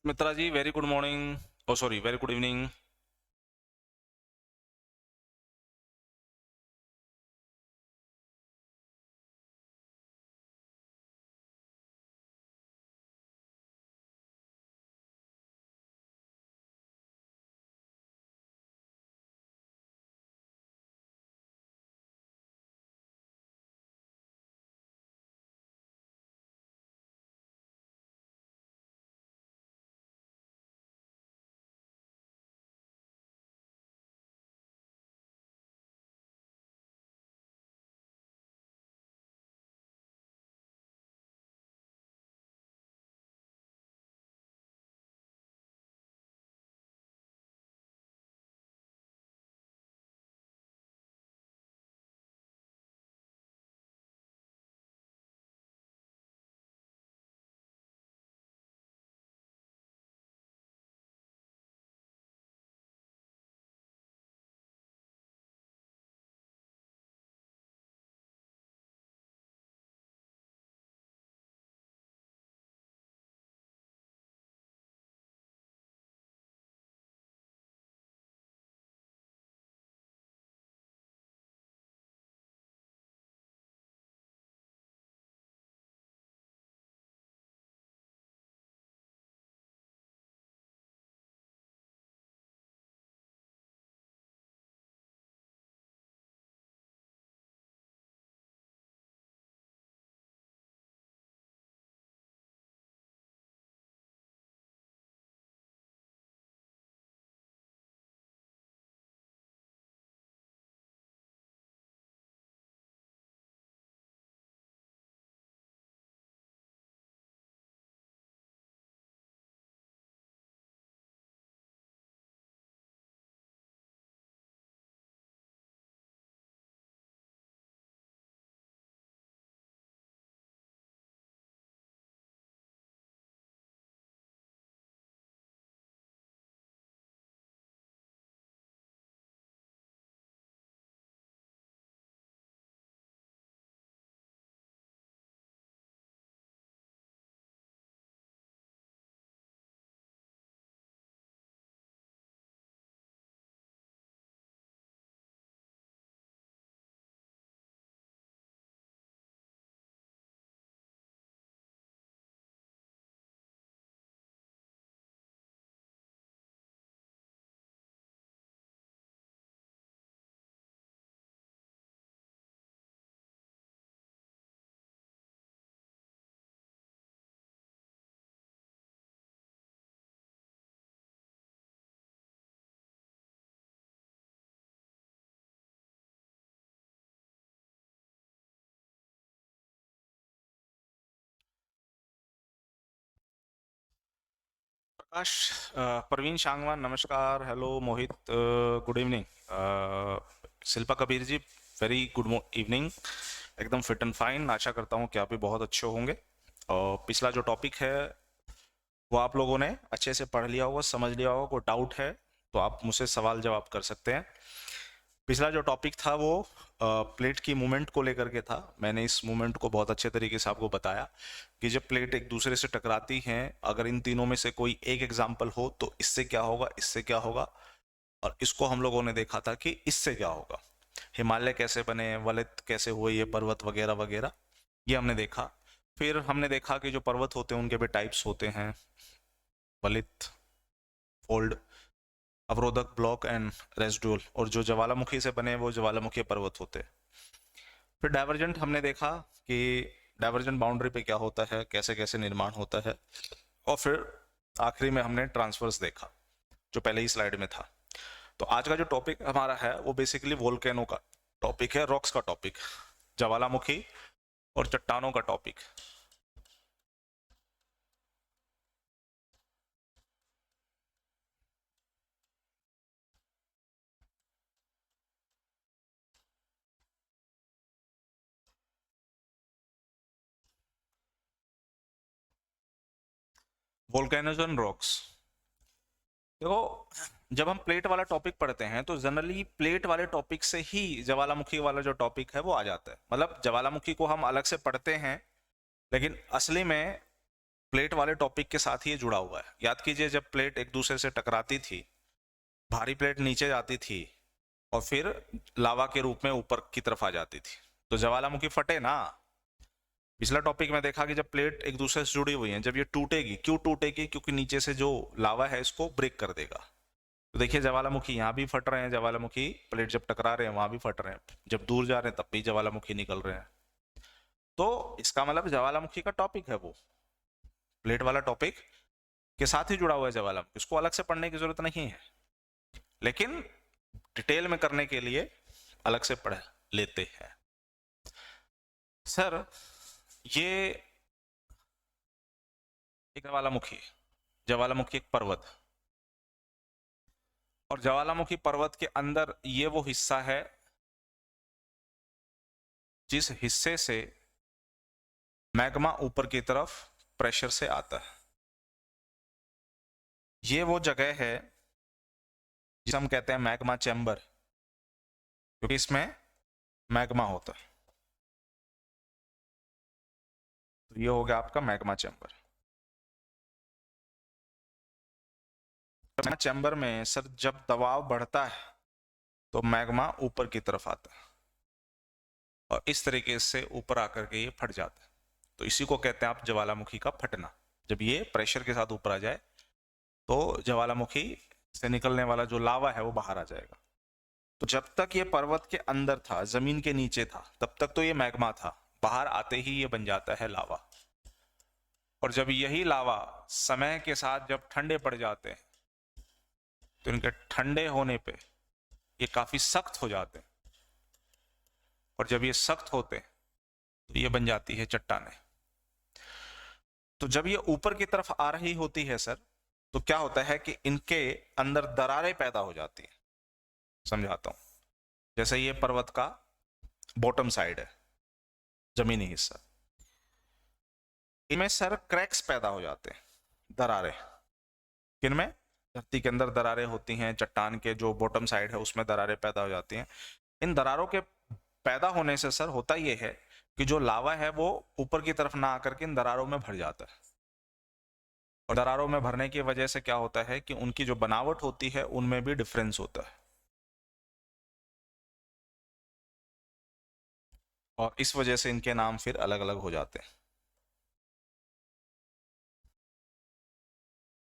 मित्रा जी, very good morning. ओ sorry, very good evening. प्रकाश, प्रवीण शांगवान, नमस्कार। Hello मोहित, good evening. Shilpa Kabir ji, very good evening. एकदम fit and fine. आशा करता हूँ कि आप भी बहुत अच्छे होंगे। और पिछला जो टॉपिक है वो आप लोगों ने अच्छे से पढ़ लिया होगा, समझ लिया होगा। कोई डाउट है तो आप मुझसे सवाल जवाब कर सकते हैं। पिछला जो टॉपिक था वो प्लेट की मूवमेंट को लेकर के था। मैंने इस मूवमेंट को बहुत अच्छे तरीके से आपको बताया कि जब प्लेट एक दूसरे से टकराती हैं, अगर इन तीनों में से कोई एक एग्जाम्पल हो तो इससे क्या होगा, इससे क्या होगा। और इसको हम लोगों ने देखा था कि इससे क्या होगा। हिमालय कैसे बने, वलित कैसे हुए, ये पर्वत वगैरह वगैरह, ये हमने देखा। फिर हमने देखा कि जो पर्वत होते हैं उनके भी टाइप्स होते हैं, वलित, फोल्ड, अवरोधक, ब्लॉक एंड रेसिडुअल। और जो ज्वालामुखी से बने वो ज्वालामुखी पर्वत होते हैं। फिर डाइवर्जेंट हमने देखा कि डाइवर्जेंट बाउंड्री पे क्या होता है, कैसे कैसे निर्माण होता है। और फिर आखिरी में हमने ट्रांसवर्स देखा, जो पहले ही स्लाइड में था। तो आज का जो टॉपिक हमारा है वो बेसिकली वोल्केनो का टॉपिक है, रॉक्स का टॉपिक, ज्वालामुखी और चट्टानों का टॉपिक। Volcanoes and rocks. देखो, जब हम प्लेट वाला टॉपिक पढ़ते हैं तो जनरली प्लेट वाले टॉपिक से ही ज्वालामुखी वाला जो टॉपिक है वो आ जाता है। मतलब ज्वालामुखी को हम अलग से पढ़ते हैं, लेकिन असली में प्लेट वाले टॉपिक के साथ ही ये जुड़ा हुआ है। याद कीजिए, जब प्लेट एक दूसरे से टकराती थी, भारी प्लेट नीचे जाती थी और फिर लावा के रूप में ऊपर की तरफ आ जाती थी, तो ज्वालामुखी फटे ना। पिछला टॉपिक में देखा कि जब प्लेट एक दूसरे से जुड़ी हुई है, जब ये टूटेगी, क्यों टूटेगी? क्योंकि नीचे से जो लावा है इसको ब्रेक कर देगा। तो देखिए, ज्वालामुखी यहाँ भी फट रहे हैं, ज्वालामुखी प्लेट जब टकरा रहे हैं वहां भी फट रहे हैं, जब दूर जा रहे हैं तब भी ज्वालामुखी निकल रहे हैं। तो इसका मतलब ज्वालामुखी का टॉपिक है वो, प्लेट वाला टॉपिक के साथ ही जुड़ा हुआ है ज्वालामुखी, इसको अलग से पढ़ने की जरूरत नहीं है, लेकिन डिटेल में करने के लिए अलग से पढ़ लेते हैं। सर, ये एक ज्वालामुखी एक पर्वत, और ज्वालामुखी पर्वत के अंदर ये वो हिस्सा है जिस हिस्से से मैग्मा ऊपर की तरफ प्रेशर से आता है। ये वो जगह है जिसे हम कहते हैं मैग्मा चैम्बर, क्योंकि इसमें मैग्मा होता है। तो ये हो गया आपका मैग्मा चैम्बर। मैग्मा चैम्बर में सर जब दबाव बढ़ता है तो मैग्मा ऊपर की तरफ आता है और इस तरीके से ऊपर आकर के ये फट जाता है। तो इसी को कहते हैं आप ज्वालामुखी का फटना। जब ये प्रेशर के साथ ऊपर आ जाए तो ज्वालामुखी से निकलने वाला जो लावा है वो बाहर आ जाएगा। तो जब तक ये पर्वत के अंदर था, जमीन के नीचे था, तब तक तो ये मैग्मा था, बाहर आते ही ये बन जाता है लावा। और जब यही लावा समय के साथ जब ठंडे पड़ जाते हैं तो इनके ठंडे होने पे ये काफी सख्त हो जाते हैं, और जब ये सख्त होते हैं तो ये बन जाती है चट्टानें। तो जब ये ऊपर की तरफ आ रही होती है सर, तो क्या होता है कि इनके अंदर दरारें पैदा हो जाती हैं। समझाता हूं। जैसे ये पर्वत का बॉटम साइड है, जमीनी हिस्सा, इनमें सर क्रैक्स पैदा हो जाते हैं, दरारें। किनमें? धरती के अंदर दरारें होती हैं, चट्टान के जो बॉटम साइड है उसमें दरारें पैदा हो जाती हैं। इन दरारों के पैदा होने से सर होता यह है कि जो लावा है वो ऊपर की तरफ ना आकर के इन दरारों में भर जाता है, और दरारों में भरने की वजह से क्या होता है कि उनकी जो बनावट होती है उनमें भी डिफरेंस होता है, और इस वजह से इनके नाम फिर अलग अलग हो जाते हैं।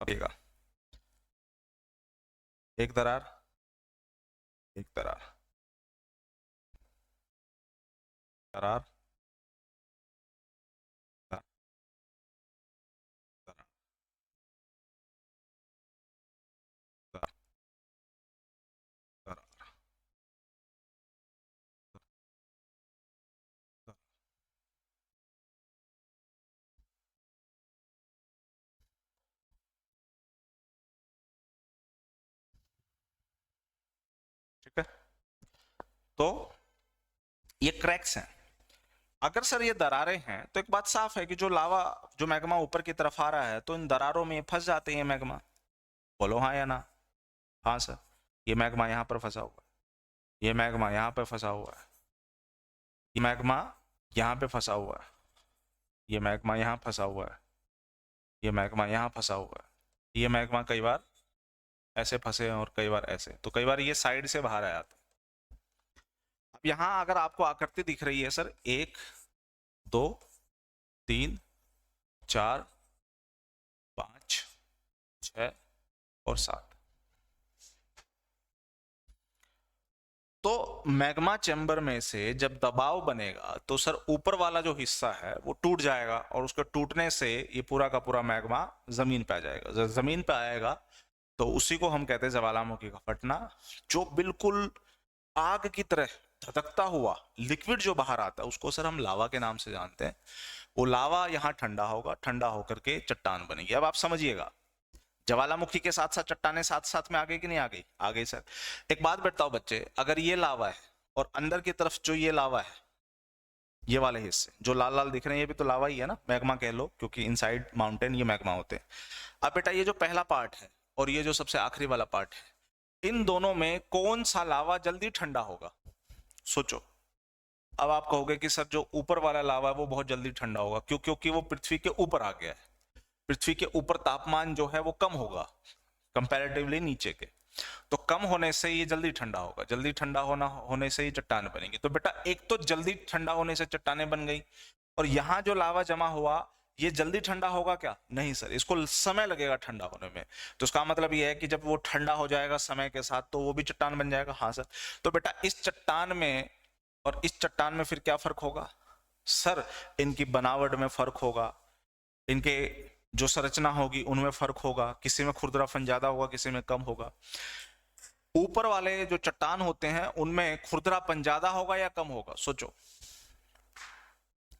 एक दरार, एक दरार, दरार, दरार, दरार, दरार, दरार, दरार। ठीक है, तो ये क्रैक्स हैं। अगर सर ये दरारें हैं तो एक बात साफ है कि जो लावा, जो मैग्मा ऊपर की तरफ आ रहा है, तो इन दरारों में फंस जाते हैं मैग्मा। बोलो हाँ या ना? हाँ सर, ये मैग्मा यहाँ पर फंसा हुआ है, ये मैग्मा यहाँ पर फंसा हुआ है, ये मैग्मा यहाँ पे फंसा हुआ है, ये मैग्मा यहाँ फंसा हुआ है, ये मैग्मा यहाँ फंसा हुआ है, ये मैग्मा कई बार ऐसे फंसे हैं और कई बार ऐसे, तो कई बार ये साइड से बाहर आया था। अब यहाँ अगर आपको आकृति दिख रही है सर, 1 2 3 4 5 6 और 7, तो मैग्मा चैम्बर में से जब दबाव बनेगा तो सर ऊपर वाला जो हिस्सा है वो टूट जाएगा, और उसके टूटने से ये पूरा का पूरा मैग्मा जमीन पे आ जाएगा। जब जमीन पे आएगा तो उसी को हम कहते हैं ज्वालामुखी का फटना। जो बिल्कुल आग की तरह धधकता हुआ लिक्विड जो बाहर आता है उसको सर हम लावा के नाम से जानते हैं। वो लावा यहाँ ठंडा होगा, ठंडा होकर के चट्टान बनेगी। अब आप समझिएगा, ज्वालामुखी के साथ साथ चट्टाने साथ साथ में आ गई कि नहीं आ गई? आ गई सर। एक बात बताओ बच्चे, अगर ये लावा है और अंदर की तरफ जो ये लावा है, ये वाले हिस्से जो लाल लाल दिख रहे हैं ये भी तो लावा ही है ना, मैग्मा कह लो, क्योंकि इनसाइड माउंटेन ये मैग्मा होते हैं। अब बेटा ये जो पहला पार्ट है और ये जो सबसे आखिरी वाला पार्ट है, इन दोनों में कौन सा लावा जल्दी ठंडा होगा? सोचो। अब आप कहोगे कि सर जो ऊपर वाला लावा है वो बहुत जल्दी ठंडा होगा, क्यों? क्योंकि वो पृथ्वी के ऊपर आ गया है। पृथ्वी के ऊपर तापमान जो है वो कम होगा कंपैरेटिवली नीचे के, तो कम होने से ये जल्दी ठंडा होगा, जल्दी ठंडा होने से ही चट्टान बनेगी। तो बेटा एक तो जल्दी ठंडा होने से चट्टानें बन गई, और यहाँ जो लावा जमा हुआ ये जल्दी ठंडा होगा क्या? नहीं सर, इसको समय लगेगा ठंडा होने में। तो इसका मतलब ये है कि जब वो ठंडा हो जाएगा समय के साथ तो वो भी चट्टान बन जाएगा। हाँ सर। तो बेटा इस चट्टान में और इस चट्टान में फिर क्या फर्क होगा? सर इनकी बनावट में फर्क होगा, इनके जो संरचना होगी उनमें फर्क होगा, किसी में खुरदरापन ज्यादा होगा, किसी में कम होगा। ऊपर वाले जो चट्टान होते हैं उनमें खुरदरापन ज्यादा होगा या कम होगा? सोचो।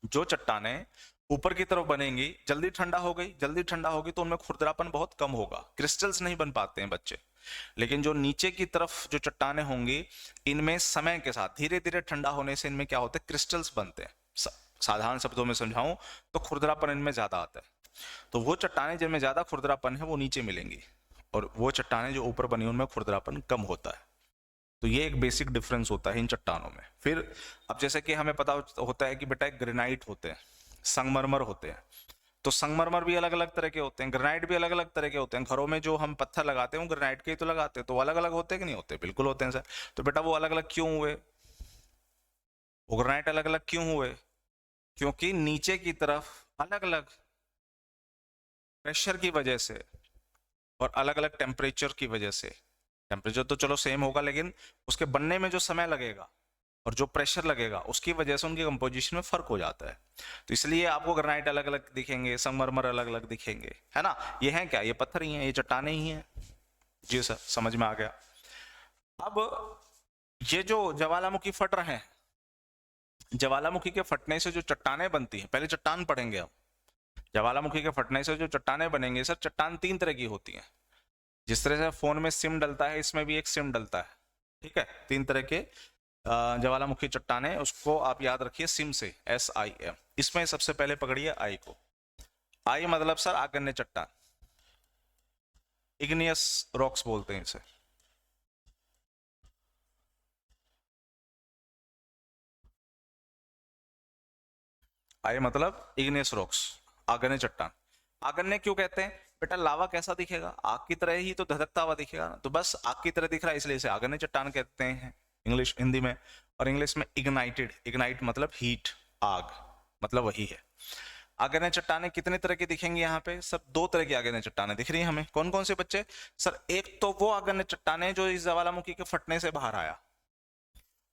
जो चट्टानें ऊपर की तरफ बनेंगी, जल्दी ठंडा हो गई, जल्दी ठंडा होगी तो उनमें खुरदरापन बहुत कम होगा, क्रिस्टल्स नहीं बन पाते हैं बच्चे। लेकिन जो नीचे की तरफ जो चट्टानें होंगी इनमें समय के साथ धीरे धीरे ठंडा होने से इनमें क्या होते हैं? क्रिस्टल्स बनते हैं। साधारण शब्दों में समझाऊं तो खुरदरापन इनमें ज्यादा आता है। तो वो चट्टानें जिनमें ज्यादा खुरदरापन है वो नीचे मिलेंगी, और वो चट्टानें जो ऊपर बनी उनमें खुरदरापन कम होता है। तो ये एक बेसिक डिफरेंस होता है इन चट्टानों में। फिर अब जैसे कि हमें पता होता है कि बेटा ग्रेनाइट होते हैं, संगमरमर होते हैं। तो संगमरमर भी अलग अलग तरह के होते हैं, ग्रेनाइट भी अलग अलग तरह के होते हैं। घरों में जो हम पत्थर लगाते हैं वो ग्रेनाइट के ही तो लगाते हैं, तो अलग अलग होते हैं कि नहीं होते? बिल्कुल होते हैं सर। तो बेटा वो अलग अलग क्यों हुए? वो ग्रेनाइट अलग अलग क्यों हुए? क्योंकि नीचे की तरफ अलग अलग प्रेशर की वजह से और अलग अलग टेम्परेचर की वजह से, टेम्परेचर तो चलो सेम होगा लेकिन उसके बनने में जो समय लगेगा और जो प्रेशर लगेगा उसकी वजह से उनकी कंपोजिशन में फर्क हो जाता है। तो इसलिए आपको ग्रेनाइट अलग अलग दिखेंगे, संगमरमर अलग अलग दिखेंगे, है ना? ये है क्या? ये पत्थर ही है, ये चट्टाने ही हैं। जी सर, समझ में आ गया। अब ये जो ज्वालामुखी फट रहे हैं, ज्वालामुखी के फटने से जो चट्टाने बनती हैं, पहले चट्टान पढ़ेंगे हम। ज्वालामुखी के फटने से जो चट्टाने बनेंगे सर, चट्टान 3 तरह की होती हैं। जिस तरह से फोन में सिम डलता है, इसमें भी एक सिम डलता है, ठीक है? 3 तरह के ज्वालामुखी चट्टाने, उसको आप याद रखिए सिम से, SIM। इसमें सबसे पहले पकड़िए आई को। आई मतलब सर आग्नेय चट्टान, इग्नियस रॉक्स बोलते हैं इसे। आई मतलब इग्नियस रॉक्स, आग्नेय चट्टान। आग्नेय क्यों कहते हैं? बेटा लावा कैसा दिखेगा? आग की तरह ही तो धधकता हुआ दिखेगा ना, तो बस आग की तरह दिख रहा है इसलिए इसे आग्नेय चट्टान कहते हैं इंग्लिश, हिंदी में। और इंग्लिश में इग्नाइटेड, इग्नाइट मतलब हीट, आग मतलब वही है। आग्नेय चट्टानें कितने तरह की दिखेंगी यहाँ पे? सब 2 तरह की आग्नेय चट्टानें दिख रही हैं हमें। कौन कौन से बच्चे? सर एक तो वो आग्नेय चट्टानें जो इस ज्वालामुखी के फटने से बाहर आया,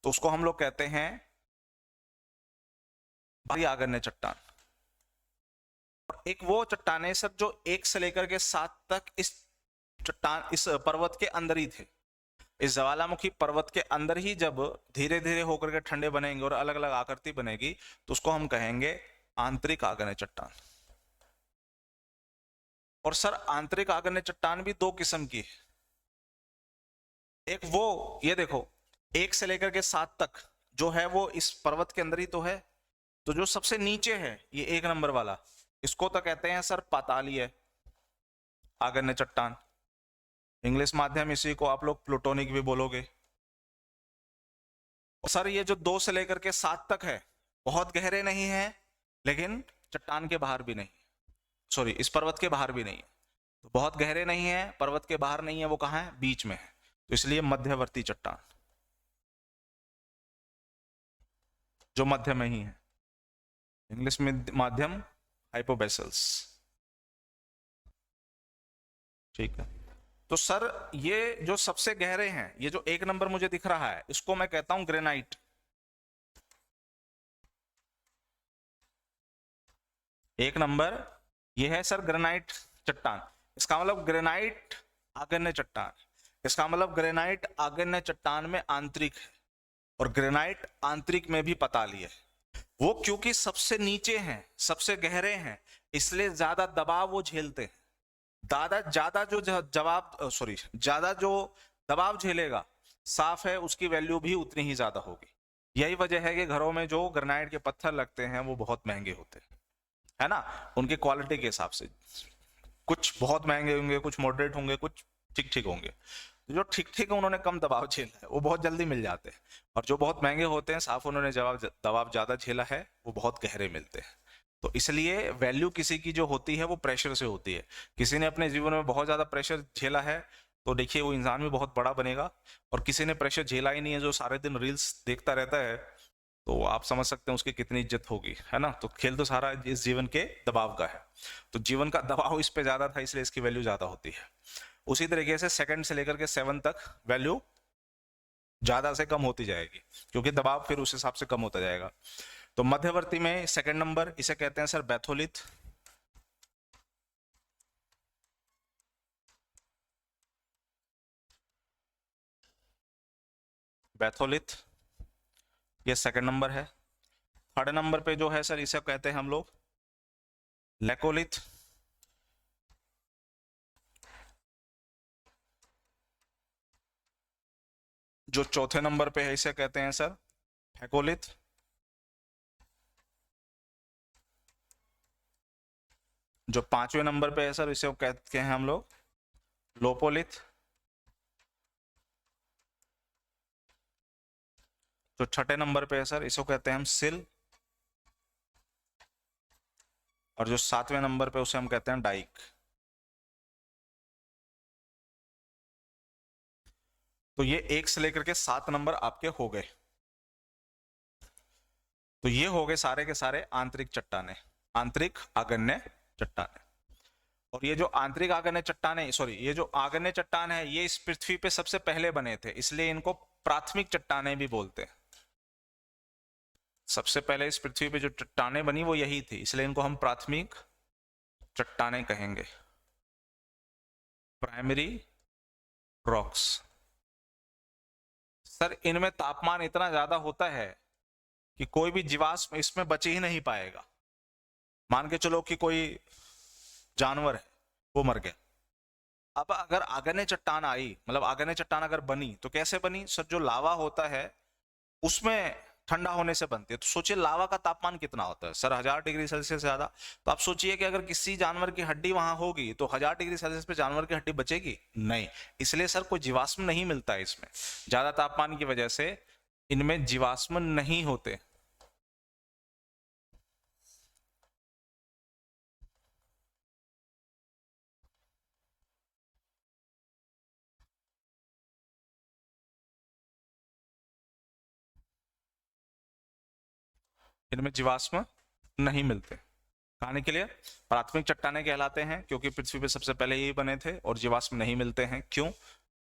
तो उसको हम लोग कहते हैं भारी आग्नेय चट्टान। और एक वो चट्टानें सर जो 1 से लेकर के 7 तक इस चट्टान, इस पर्वत के अंदर ही थे। इस ज्वालामुखी पर्वत के अंदर ही जब धीरे धीरे होकर के ठंडे बनेंगे और अलग अलग आकृति बनेगी तो उसको हम कहेंगे आंतरिक आग्नेय चट्टान। और सर आंतरिक आग्नेय चट्टान भी 2 किस्म की है। एक वो, ये देखो, 1 से लेकर के 7 तक जो है वो इस पर्वत के अंदर ही तो है। तो जो सबसे नीचे है ये 1 नंबर वाला, इसको तो कहते हैं सर पातालीय आग्नेय चट्टान। इंग्लिश माध्यम इसी को आप लोग प्लूटोनिक भी बोलोगे। सर ये जो 2 से लेकर के 7 तक है, बहुत गहरे नहीं है लेकिन चट्टान के बाहर भी नहीं, सॉरी इस पर्वत के बाहर भी नहीं है। तो बहुत गहरे नहीं है, पर्वत के बाहर नहीं है, वो कहाँ है? बीच में है। तो इसलिए मध्यवर्ती चट्टान, जो मध्य में ही है। इंग्लिश में माध्यम हाइपोबेसल्स, ठीक है। तो सर ये जो सबसे गहरे हैं, ये जो 1 नंबर मुझे दिख रहा है, इसको मैं कहता हूं ग्रेनाइट। एक नंबर ये है सर ग्रेनाइट चट्टान। इसका मतलब ग्रेनाइट आग्नेय चट्टान, इसका मतलब ग्रेनाइट आग्नेय चट्टान में आंतरिक है और ग्रेनाइट आंतरिक में भी पताली है। वो क्योंकि सबसे नीचे हैं, सबसे गहरे हैं, इसलिए ज्यादा दबाव वो झेलते हैं। ज्यादा जो ज्यादा जो दबाव झेलेगा, साफ है उसकी वैल्यू भी उतनी ही ज्यादा होगी। यही वजह है कि घरों में जो ग्रेनाइट के पत्थर लगते हैं वो बहुत महंगे होते हैं, है ना? उनकी क्वालिटी के हिसाब से कुछ बहुत महंगे होंगे, कुछ मॉडरेट होंगे, कुछ ठीक ठीक होंगे। जो ठीक ठीक है उन्होंने कम दबाव झेला है, वो बहुत जल्दी मिल जाते हैं। और जो बहुत महंगे होते हैं, साफ उन्होंने दबाव ज्यादा झेला है, वो बहुत गहरे मिलते हैं। तो इसलिए वैल्यू किसी की जो होती है वो प्रेशर से होती है। किसी ने अपने जीवन में बहुत ज्यादा प्रेशर झेला है तो देखिए वो इंसान भी बहुत बड़ा बनेगा, और किसी ने प्रेशर झेला ही नहीं है, जो सारे दिन रील्स देखता रहता है, तो आप समझ सकते हैं उसकी कितनी इज्जत होगी, है ना। तो खेल तो सारा इस जीवन के दबाव का है, तो जीवन का दबाव इस पे ज्यादा था, इसलिए इसकी वैल्यू ज्यादा होती है। उसी तरीके से सेकंड से लेकर के 7 तक वैल्यू ज्यादा से कम होती जाएगी, क्योंकि दबाव फिर उस हिसाब से कम होता जाएगा। तो मध्यवर्ती में सेकंड नंबर, इसे कहते हैं सर बैथोलिथ। बैथोलिथ ये सेकंड नंबर है। थर्ड नंबर पे जो है सर, इसे कहते हैं हम लोग लेकोलिथ। जो चौथे नंबर पे है इसे कहते हैं सर फेकोलिथ। जो पांचवें नंबर पे है सर, इसे कहते हैं हम लोग लोपोलिथ। जो छठे नंबर पे है सर, इसको कहते हैं हम सिल। और जो सातवें नंबर पे उसे हम कहते हैं डाइक। तो ये 1 से लेकर के 7 नंबर आपके हो गए। तो ये हो गए सारे के सारे आंतरिक चट्टाने, आंतरिक आग्नेय चट्टाने। और ये जो आंतरिक आग्नेय चट्टाने, सॉरी, ये जो आग्नेय चट्टान है, ये इस पृथ्वी पे सबसे पहले बने थे, इसलिए इनको प्राथमिक चट्टाने भी बोलते हैं। सबसे पहले इस पृथ्वी पे जो चट्टाने बनी वो यही थी, इसलिए इनको हम प्राथमिक चट्टाने कहेंगे, प्राइमरी रॉक्स। सर इनमें तापमान इतना ज्यादा होता है कि कोई भी जीवाश्म इसमें बच ही नहीं पाएगा। मान के चलो कि कोई जानवर है, वो मर गया। अब अगर आग्नेय चट्टान आई, मतलब आग्नेय चट्टान अगर बनी, तो कैसे बनी सर? जो लावा होता है उसमें ठंडा होने से बनती है। तो सोचिए लावा का तापमान कितना होता है सर, 1000 डिग्री सेल्सियस से ज्यादा। तो आप सोचिए कि अगर किसी जानवर की हड्डी वहां होगी तो 1000 डिग्री सेल्सियस पे जानवर की हड्डी बचेगी नहीं। इसलिए सर कोई जीवाश्म नहीं मिलता है इसमें, ज्यादा तापमान की वजह से इनमें जीवाश्म नहीं होते। इनमें जीवाश्म नहीं मिलते। खाने के लिए प्राथमिक चट्टाने कहलाते हैं, क्योंकि पृथ्वी पे सबसे पहले यही बने थे। और जीवाश्म नहीं मिलते हैं, क्यों?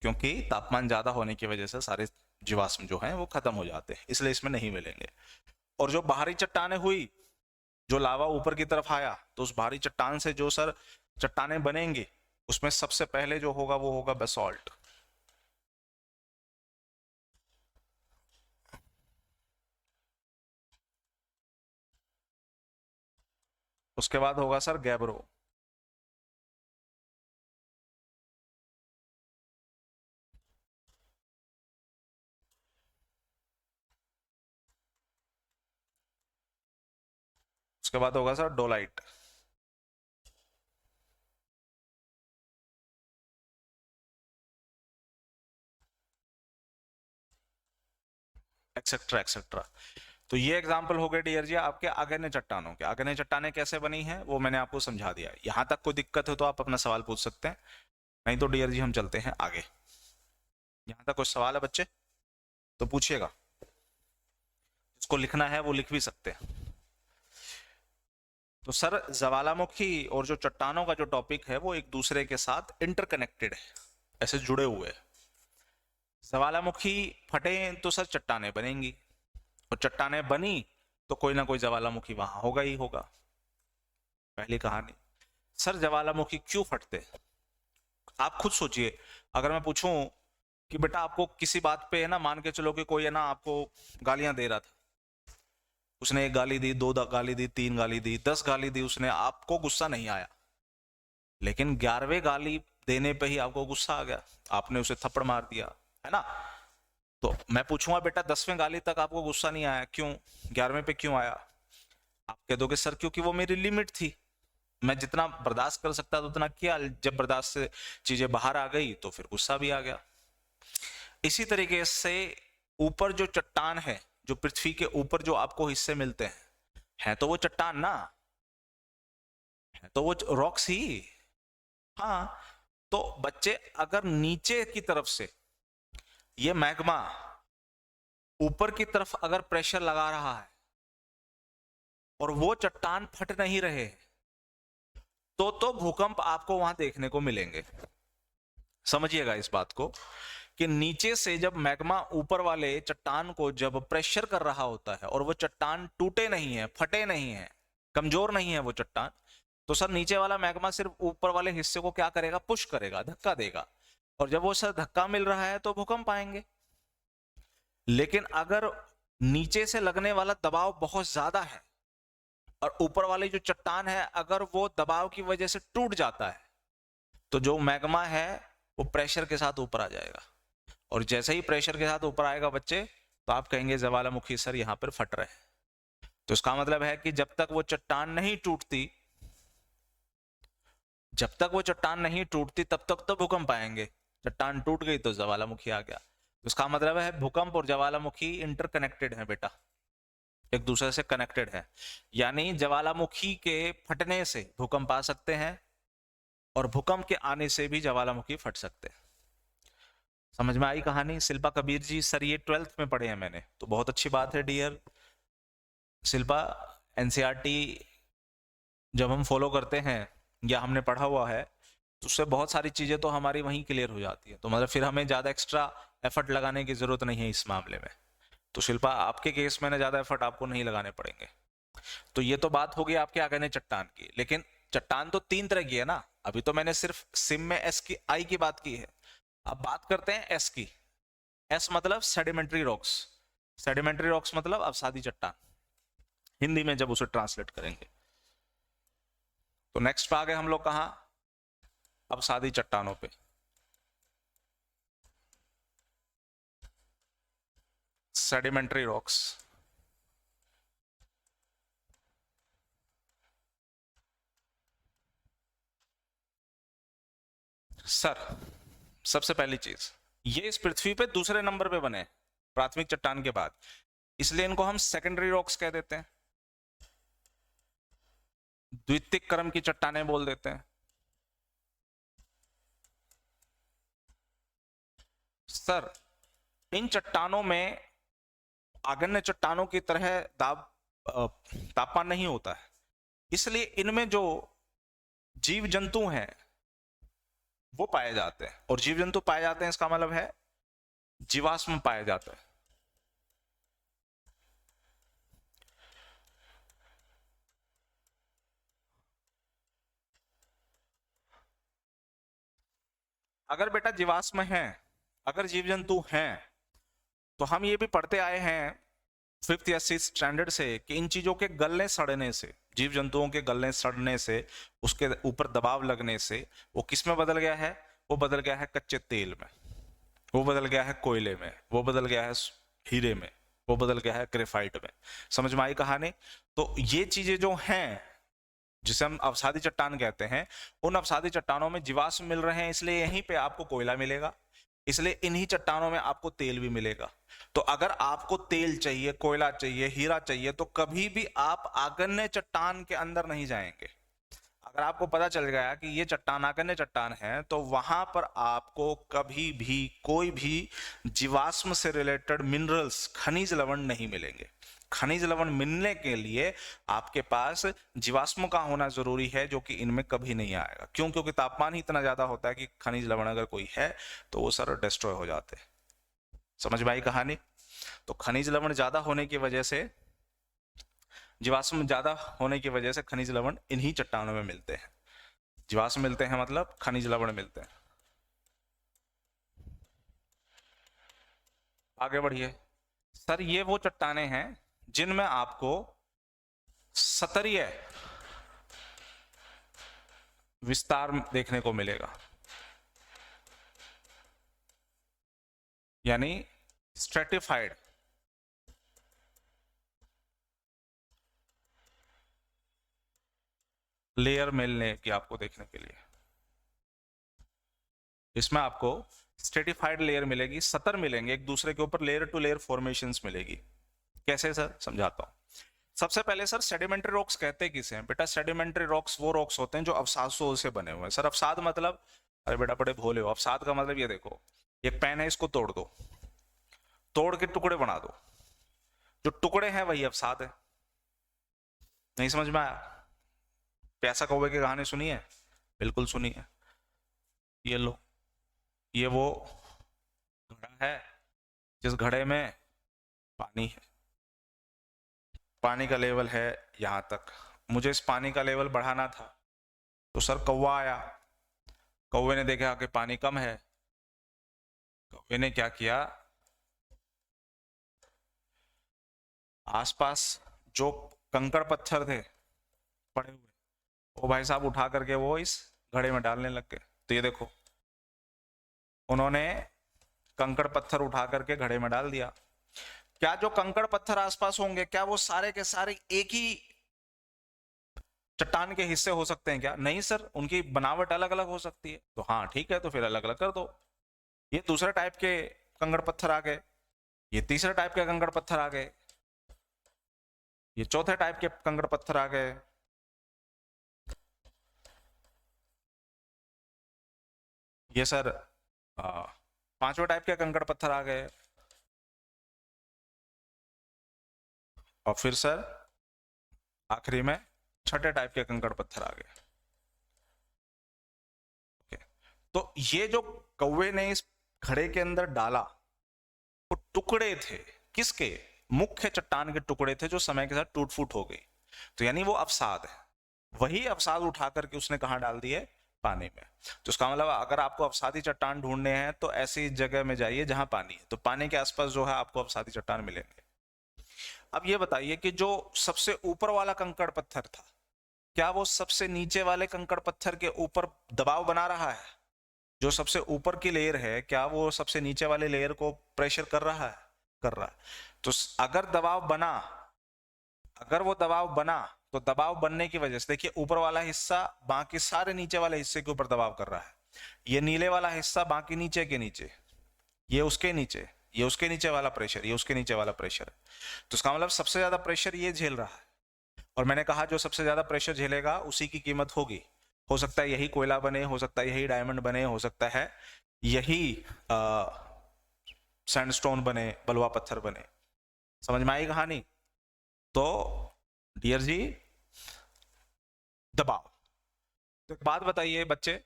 क्योंकि तापमान ज्यादा होने की वजह से सारे जीवाश्म जो हैं वो खत्म हो जाते हैं, इसलिए इसमें नहीं मिलेंगे। और जो बाहरी चट्टाने हुई, जो लावा ऊपर की तरफ आया, तो उस बाहरी चट्टान से जो सर चट्टाने बनेंगी, उसमें सबसे पहले जो होगा वो होगा बेसॉल्ट। उसके बाद होगा सर गैब्रो। उसके बाद होगा सर डोलाइट। Etcetera etcetera. तो ये एग्जाम्पल हो गए डियर जी आपके आग्नेय चट्टानों के। आग्नेय चट्टानें कैसे बनी है वो मैंने आपको समझा दिया। यहां तक कोई दिक्कत हो तो आप अपना सवाल पूछ सकते हैं, नहीं तो डियर जी हम चलते हैं आगे। यहां तक कोई सवाल है बच्चे तो पूछिएगा, जिसको लिखना है वो लिख भी सकते हैं। तो सर ज्वालामुखी और जो चट्टानों का जो टॉपिक है वो एक दूसरे के साथ इंटरकनेक्टेड है, ऐसे जुड़े हुए हैं। ज्वालामुखी फटे तो सर चट्टाने बनेंगी, और चट्टाने बनी तो कोई ना कोई ज्वालामुखी वहां होगा ही होगा। पहली कहानी। सर ज्वालामुखी क्यों फटते? आप खुद सोचिए। अगर मैं पूछूं कि बेटा आपको किसी बात पे है ना, मान के चलो कि कोई है ना आपको गालियां दे रहा था, उसने 1 गाली दी, 2 गाली दी, 3 गाली दी, 10 गाली दी, उसने, आपको गुस्सा नहीं आया। लेकिन 11वें गाली देने पे ही आपको गुस्सा आ गया, आपने उसे थप्पड़ मार दिया, है ना। तो मैं पूछूंगा बेटा 10वें गाली तक आपको गुस्सा नहीं आया, क्यों? 11वें पे क्यों आया? आप कह दोगे सर क्योंकि वो मेरी लिमिट थी, मैं जितना बर्दाश्त कर सकता था उतना किया, जब बर्दाश्त से चीजें बाहर आ गई तो फिर गुस्सा भी आ गया। इसी तरीके से ऊपर जो चट्टान है, जो पृथ्वी के ऊपर जो आपको हिस्से मिलते हैं, है तो वो चट्टान ना, है तो वो रॉक्स ही। हाँ, तो बच्चे अगर नीचे की तरफ से ये मैग्मा ऊपर की तरफ अगर प्रेशर लगा रहा है और वो चट्टान फट नहीं रहे, तो भूकंप आपको वहां देखने को मिलेंगे। समझिएगा इस बात को कि नीचे से जब मैग्मा ऊपर वाले चट्टान को जब प्रेशर कर रहा होता है और वो चट्टान टूटे नहीं है, फटे नहीं है, कमजोर नहीं है वो चट्टान, तो सर नीचे वाला मैग्मा सिर्फ ऊपर वाले हिस्से को क्या करेगा, पुश करेगा, धक्का देगा। और जब वो सर धक्का मिल रहा है तो भूकंप आएंगे। लेकिन अगर नीचे से लगने वाला दबाव बहुत ज्यादा है और ऊपर वाली जो चट्टान है अगर वो दबाव की वजह से टूट जाता है, तो जो मैग्मा है वो प्रेशर के साथ ऊपर आ जाएगा। और जैसे ही प्रेशर के साथ ऊपर आएगा बच्चे, तो आप कहेंगे ज्वालामुखी सर यहाँ पर फट रहे हैं। तो इसका मतलब है कि जब तक वो चट्टान नहीं टूटती, तब तक तो भूकंप आएंगे। चट्टान टूट गई तो ज्वालामुखी आ गया। तो इसका मतलब है भूकंप और ज्वालामुखी इंटरकनेक्टेड है बेटा, एक दूसरे से कनेक्टेड है। यानी ज्वालामुखी के फटने से भूकंप आ सकते हैं और भूकंप के आने से भी ज्वालामुखी फट सकते हैं। समझ में आई कहानी? शिल्पा कबीर जी सर ये 12th में पढ़े हैं मैंने, तो बहुत अच्छी बात है डियर शिल्पा। एनसीईआरटी जब हम फॉलो करते हैं या हमने पढ़ा हुआ है तो उससे बहुत सारी चीजें तो हमारी वहीं क्लियर हो जाती है, तो मतलब फिर हमें ज्यादा एक्स्ट्रा एफर्ट लगाने की जरूरत नहीं है इस मामले में। तो शिल्पा आपके केस में ना ज्यादा एफर्ट आपको नहीं लगाने पड़ेंगे। तो ये तो बात होगी आपके आगे चट्टान की, लेकिन चट्टान तो 3 तरह की है ना। अभी तो मैंने सिर्फ सिम में एस की आई की बात की है, अब बात करते हैं एस की। एस मतलब सेडिमेंट्री रॉक्स। सेडिमेंट्री रॉक्स मतलब अवसादी चट्टान, हिंदी में जब उसे ट्रांसलेट करेंगे। तो नेक्स्ट पे आ गए हम लोग कहां, अवसादी चट्टानों पे। Sedimentary rocks. सर सबसे पहली चीज, ये इस पृथ्वी पे दूसरे नंबर पे बने प्राथमिक चट्टान के बाद, इसलिए इनको हम सेकेंडरी रॉक्स कह देते हैं, द्वितीयक क्रम की चट्टानें बोल देते हैं। सर इन चट्टानों में आगन्य चट्टानों की तरह तापमान नहीं होता है, इसलिए इनमें जो जीव जंतु हैं वो पाए जाते हैं। और जीव जंतु पाए जाते हैं इसका मतलब है जीवाश्म पाए जाते हैं। अगर बेटा जीवाश्म हैं, अगर जीव जंतु हैं, तो हम ये भी पढ़ते आए हैं 5th या 6th स्टैंडर्ड से कि इन चीजों के गलने सड़ने से, जीव जंतुओं के गलने सड़ने से, उसके ऊपर दबाव लगने से वो किस में बदल गया है, वो बदल गया है कच्चे तेल में, वो बदल गया है कोयले में, वो बदल गया है हीरे में, वो बदल गया है ग्रेफाइट में। समझ में आई कहानी? तो ये चीजें जो हैं जिसे हम अवसादी चट्टान कहते हैं, उन अवसादी चट्टानों में जीवाश्म मिल रहे हैं, इसलिए यहीं पे आपको कोयला मिलेगा, इसलिए इन्हीं चट्टानों में आपको तेल भी मिलेगा। तो अगर आपको तेल चाहिए, कोयला चाहिए, हीरा चाहिए, तो कभी भी आप आगन्य चट्टान के अंदर नहीं जाएंगे। अगर आपको पता चल गया कि ये चट्टान आगन्य चट्टान है, तो वहां पर आपको कभी भी कोई भी जीवाश्म से रिलेटेड मिनरल्स, खनिज लवण नहीं मिलेंगे। खनिज लवण मिलने के लिए आपके पास जीवाश्म का होना जरूरी है, जो कि इनमें कभी नहीं आएगा। क्यों? क्योंकि तापमान ही इतना ज्यादा होता है कि खनिज लवण अगर कोई है तो वो सर डिस्ट्रॉय हो जाते हैं। समझ में आई कहानी? तो खनिज लवण ज्यादा होने की वजह से, जीवाश्म ज्यादा होने की वजह से खनिज लवण इन्हीं चट्टानों में मिलते हैं। जीवाश्म मिलते हैं मतलब खनिज लवण मिलते हैं। आगे बढ़िए सर, ये वो चट्टानें हैं जिनमें आपको सतरीय विस्तार देखने को मिलेगा, यानी स्ट्रेटिफाइड लेयर मिलने की आपको देखने के लिए, इसमें आपको स्ट्रेटिफाइड लेयर मिलेगी, सतर मिलेंगे एक दूसरे के ऊपर, लेयर टू लेयर फॉर्मेशंस मिलेगी। कैसे सर? समझाता हूं। सबसे पहले सर सेडिमेंट्री रॉक्स कहते किसे हैं बेटा? सेडिमेंट्री रॉक्स वो रॉक्स होते हैं जो अवसादों से बने हुए हैं। सर अवसाद मतलब, अरे बेटा बड़े भोले हो, अवसाद का मतलब ये देखो, एक पेन है, इसको तोड़ दो, तोड़ के टुकड़े बना दो, जो टुकड़े हैं वही अवसाद है। नहीं समझ में आया? प्यासा कौवे की कहानी सुनी है? बिल्कुल सुनी है। ये लो, ये वो घड़ा है जिस घड़े में पानी है, पानी का लेवल है यहां तक, मुझे इस पानी का लेवल बढ़ाना था, तो सर कौवा आया, कौवे ने देखा कि पानी कम है, कौवे ने क्या किया, आसपास जो कंकड़ पत्थर थे पड़े हुए, वो भाई साहब उठा करके वो इस घड़े में डालने लग गए। तो ये देखो, उन्होंने कंकड़ पत्थर उठा करके घड़े में डाल दिया। क्या जो कंकड़ पत्थर आसपास होंगे, क्या वो सारे के सारे एक ही चट्टान के हिस्से हो सकते हैं क्या? नहीं सर, उनकी बनावट अलग अलग हो सकती है। तो हाँ ठीक है, तो फिर अलग अलग कर दो। ये दूसरे टाइप के कंकड़ पत्थर आ गए, ये तीसरे टाइप के कंकड़ पत्थर आ गए, ये चौथे टाइप के कंकड़ पत्थर आ गए, ये सर पांचवें टाइप के कंकड़ पत्थर आ गए, और फिर सर आखिरी में छठे टाइप के कंकड़ पत्थर आ गए। तो ये जो कौवे ने इस घड़े के अंदर डाला, वो टुकड़े थे किसके? मुख्य चट्टान के टुकड़े थे जो समय के साथ टूट फूट हो गई। तो यानी वो अवसाद है, वही अवसाद उठा करके उसने कहा डाल दिए? पानी में। तो उसका मतलब अगर आपको अवसादी चट्टान ढूंढने हैं तो ऐसी जगह में जाइए जहां पानी है, तो पानी के आसपास जो है आपको अवसादी चट्टान मिलेंगे। अब ये बताइए कि जो सबसे ऊपर वाला कंकड़ पत्थर था, क्या वो सबसे नीचे वाले कंकड़ पत्थर के ऊपर दबाव बना रहा है? जो सबसे ऊपर की लेयर है, क्या वो सबसे नीचे वाले लेयर को प्रेशर कर रहा है? कर रहा है। तो अगर दबाव बना, अगर वो दबाव बना, तो दबाव बनने की वजह से देखिए, ऊपर वाला हिस्सा बाकी सारे नीचे वाले हिस्से के ऊपर दबाव कर रहा है, ये नीले वाला हिस्सा बाकी नीचे के नीचे, ये उसके नीचे, ये उसके नीचे वाला प्रेशर, ये उसके नीचे वाला प्रेशर। तो इसका मतलब सबसे ज्यादा प्रेशर ये झेल रहा है, और मैंने कहा जो सबसे ज्यादा प्रेशर झेलेगा उसी की कीमत होगी। हो सकता है यही कोयला बने, हो सकता है यही डायमंड बने, हो सकता है यही सैंडस्टोन बने, बलुआ पत्थर बने। समझ में आई कहानी? तो डियर जी, दबाव। तो एक बात बताइए बच्चे,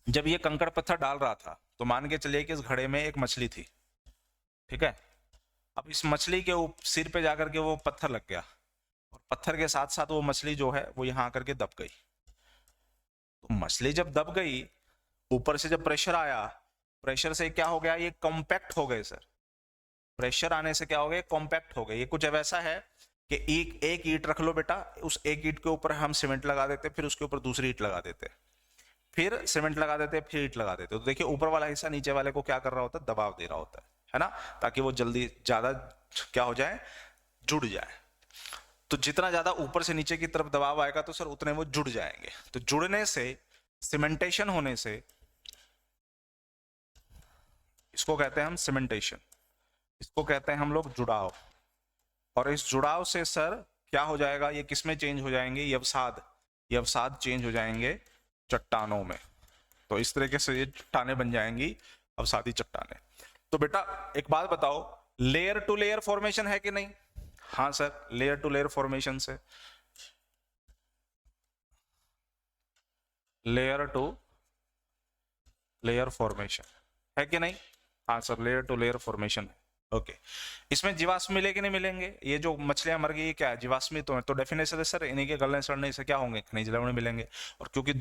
जब ये कंकड़ पत्थर डाल रहा था, तो मान के चलिए कि इस घड़े में एक मछली थी, ठीक है? अब इस मछली के सिर पे जाकर के वो पत्थर लग गया, और पत्थर के साथ साथ वो मछली जो है वो यहाँ आकर के दब गई। तो मछली जब दब गई, ऊपर से जब प्रेशर आया, प्रेशर से क्या हो गया, ये कॉम्पैक्ट हो गए सर। प्रेशर आने से क्या हो गया, कॉम्पैक्ट हो गए। ये कुछ वैसा है कि एक एक ईंट रख लो बेटा, उस एक ईंट के ऊपर हम सीमेंट लगा देते, फिर उसके ऊपर दूसरी ईंट लगा देते, फिर सीमेंट लगा देते, फिर ईंट लगा देते। तो देखिए ऊपर वाला हिस्सा नीचे वाले को क्या कर रहा होता है, दबाव दे रहा होता है ना, ताकि वो जल्दी ज्यादा क्या हो जाए, जुड़ जाए। तो जितना ज्यादा ऊपर से नीचे की तरफ दबाव आएगा तो सर उतने वो जुड़ जाएंगे। तो जुड़ने से, सीमेंटेशन होने से, इसको कहते हैं हम सीमेंटेशन, इसको कहते हैं हम लोग जुड़ाव। और इस जुड़ाव से सर क्या हो जाएगा, ये किस में चेंज हो जाएंगे, ये अवसाद, ये अवसाद चेंज हो जाएंगे चट्टानों में। तो इस तरीके से ये चट्टाने बन जाएंगी, अवसादी चट्टाने। तो बेटा एक बात बताओ, लेयर टू लेयर फॉर्मेशन है कि नहीं? हाँ sir, layer to layer formation से, लेयर टू लेयर फॉर्मेशन है कि नहीं? हाँ sir, layer to layer formation है। ओके, इसमें जीवाश्म मिले कि नहीं मिलेंगे? ये जो मछलियां मर गई, क्या है, जीवाश्मी तो है, तो डेफिनेशन है सर इन्हीं के गलने सड़ने से क्या होंगे, खनिज लवण मिलेंगे। और क्योंकि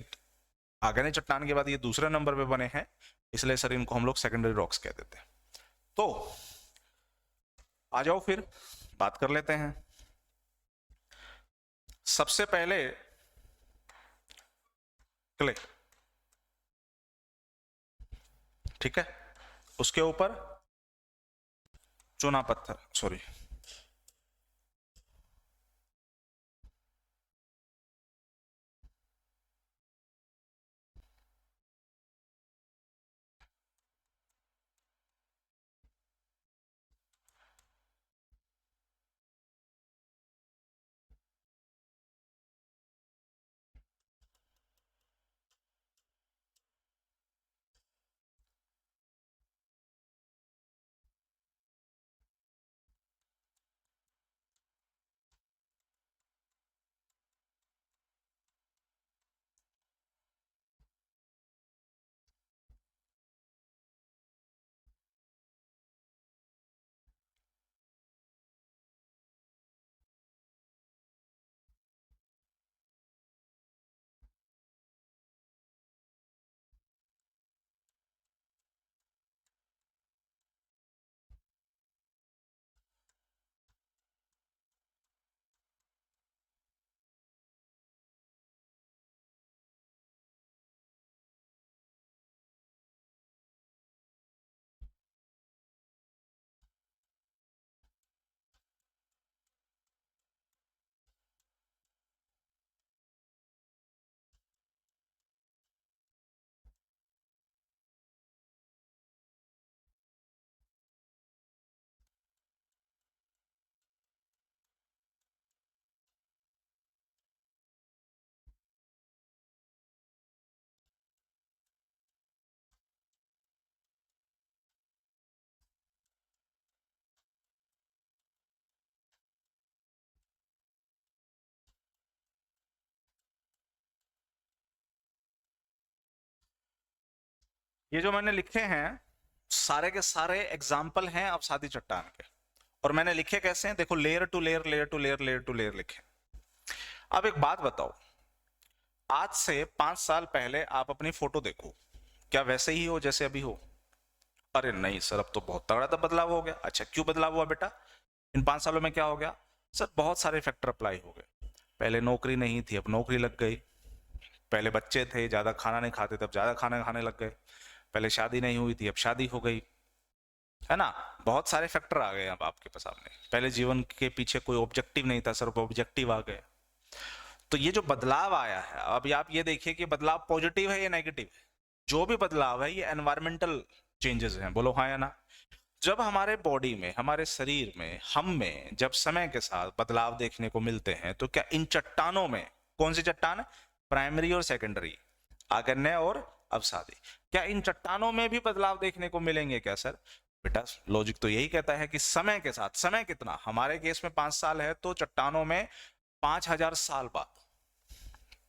आगने चट्टान के बाद ये दूसरे नंबर पे बने हैं, इसलिए सर इनको हम लोग सेकेंडरी रॉक्स कह देते हैं। तो आ जाओ फिर बात कर लेते हैं। सबसे पहले क्ले, ठीक है, उसके ऊपर चूना पत्थर, सॉरी, ये जो मैंने लिखे हैं सारे के सारे एग्जाम्पल हैं अवसादी चट्टान के, और मैंने लिखे कैसे हैं देखो, layer to layer, layer to layer, layer to layer लिखे। अब एक बात बताओ, आज से 5 साल पहले आप अपनी फोटो देखो, क्या वैसे ही हो जैसे अभी हो? अरे नहीं सर, अब तो बहुत तगड़ा बदलाव हो गया। अच्छा, क्यों बदलाव हुआ बेटा? इन 5 सालों में क्या हो गया? सर बहुत सारे फैक्टर अप्लाई हो गए। पहले नौकरी नहीं थी, अब नौकरी लग गई। पहले बच्चे थे, ज्यादा खाना नहीं खाते, तब ज्यादा खाना खाने लग गए। पहले शादी नहीं हुई थी, अब शादी हो गई, है ना? बहुत सारे फैक्टर आ गए अब आपके पास सामने। पहले जीवन के पीछे कोई ऑब्जेक्टिव नहीं था, सिर्फ ऑब्जेक्टिव आ गए। तो ये जो बदलाव आया है, अभी आप ये देखिए कि बदलाव पॉजिटिव है या नेगेटिव है। जो भी बदलाव है ये एनवायरमेंटल चेंजेस हैं, बोलो हाँ या ना? जब हमारे बॉडी में, हमारे शरीर में, हम में जब समय के साथ बदलाव देखने को मिलते हैं, तो क्या इन चट्टानों में, कौन सी चट्टान? प्राइमरी और सेकेंडरी, आग्नेय और अवसादी, क्या इन चट्टानों में भी बदलाव देखने को मिलेंगे क्या सर? बेटा लॉजिक तो यही कहता है कि समय के साथ, समय कितना, हमारे केस में 5 साल है, तो चट्टानों में 5,000 साल बाद,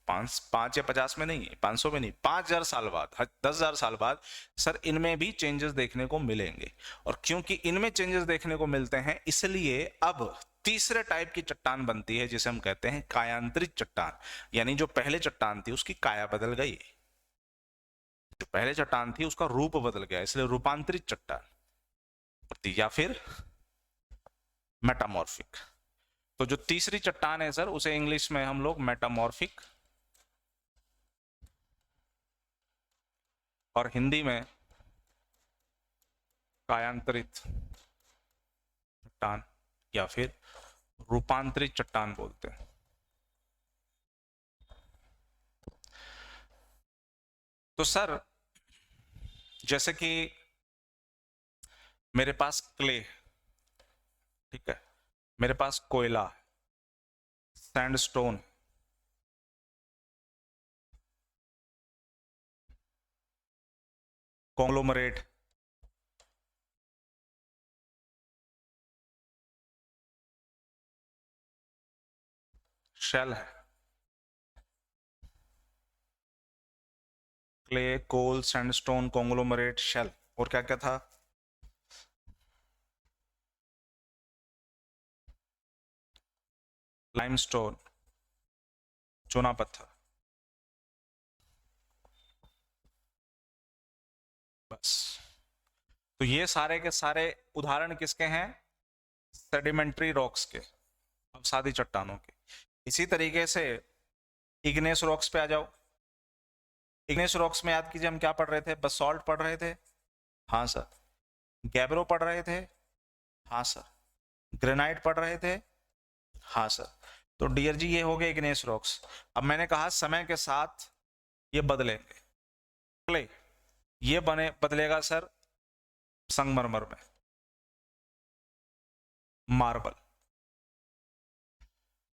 5 या 50 में नहीं, 500 में नहीं, 5,000 साल बाद, 10,000 साल बाद सर इनमें भी चेंजेस देखने को मिलेंगे। और क्योंकि इनमें चेंजेस देखने को मिलते हैं, इसलिए अब तीसरे टाइप की चट्टान बनती है, जिसे हम कहते हैं कायांतरित चट्टान। यानी जो पहले चट्टान थी उसकी काया बदल गई, जो पहले चट्टान थी उसका रूप बदल गया, इसलिए रूपांतरित चट्टान, या फिर मेटामॉर्फिक। तो जो तीसरी चट्टान है सर, उसे इंग्लिश में हम लोग मेटामॉर्फिक, और हिंदी में कायांतरित चट्टान या फिर रूपांतरित चट्टान बोलते हैं। तो सर जैसे कि मेरे पास क्ले, ठीक है, मेरे पास कोयला, सैंडस्टोन, कॉन्ग्लोमरेट, शेल है। क्ले, कोल, सैंडस्टोन, कॉन्ग्लोमरेट, शेल, और क्या क्या था? लाइमस्टोन, चूना पत्थर। बस। तो ये सारे के सारे उदाहरण किसके हैं? सेडिमेंट्री रॉक्स के, अवसादी चट्टानों के। इसी तरीके से इग्नेस रॉक्स पे आ जाओ। इग्नेस रॉक्स में याद कीजिए हम क्या पढ़ रहे थे? बसॉल्ट पढ़ रहे थे, हाँ सर। गैब्रो पढ़ रहे थे, हाँ सर। ग्रेनाइट पढ़ रहे थे, हाँ सर। तो डियर जी ये हो गए इग्नेस रॉक्स। अब मैंने कहा समय के साथ ये बदलेंगे। क्ले, ये बने बदलेगा सर संगमरमर में, मार्बल।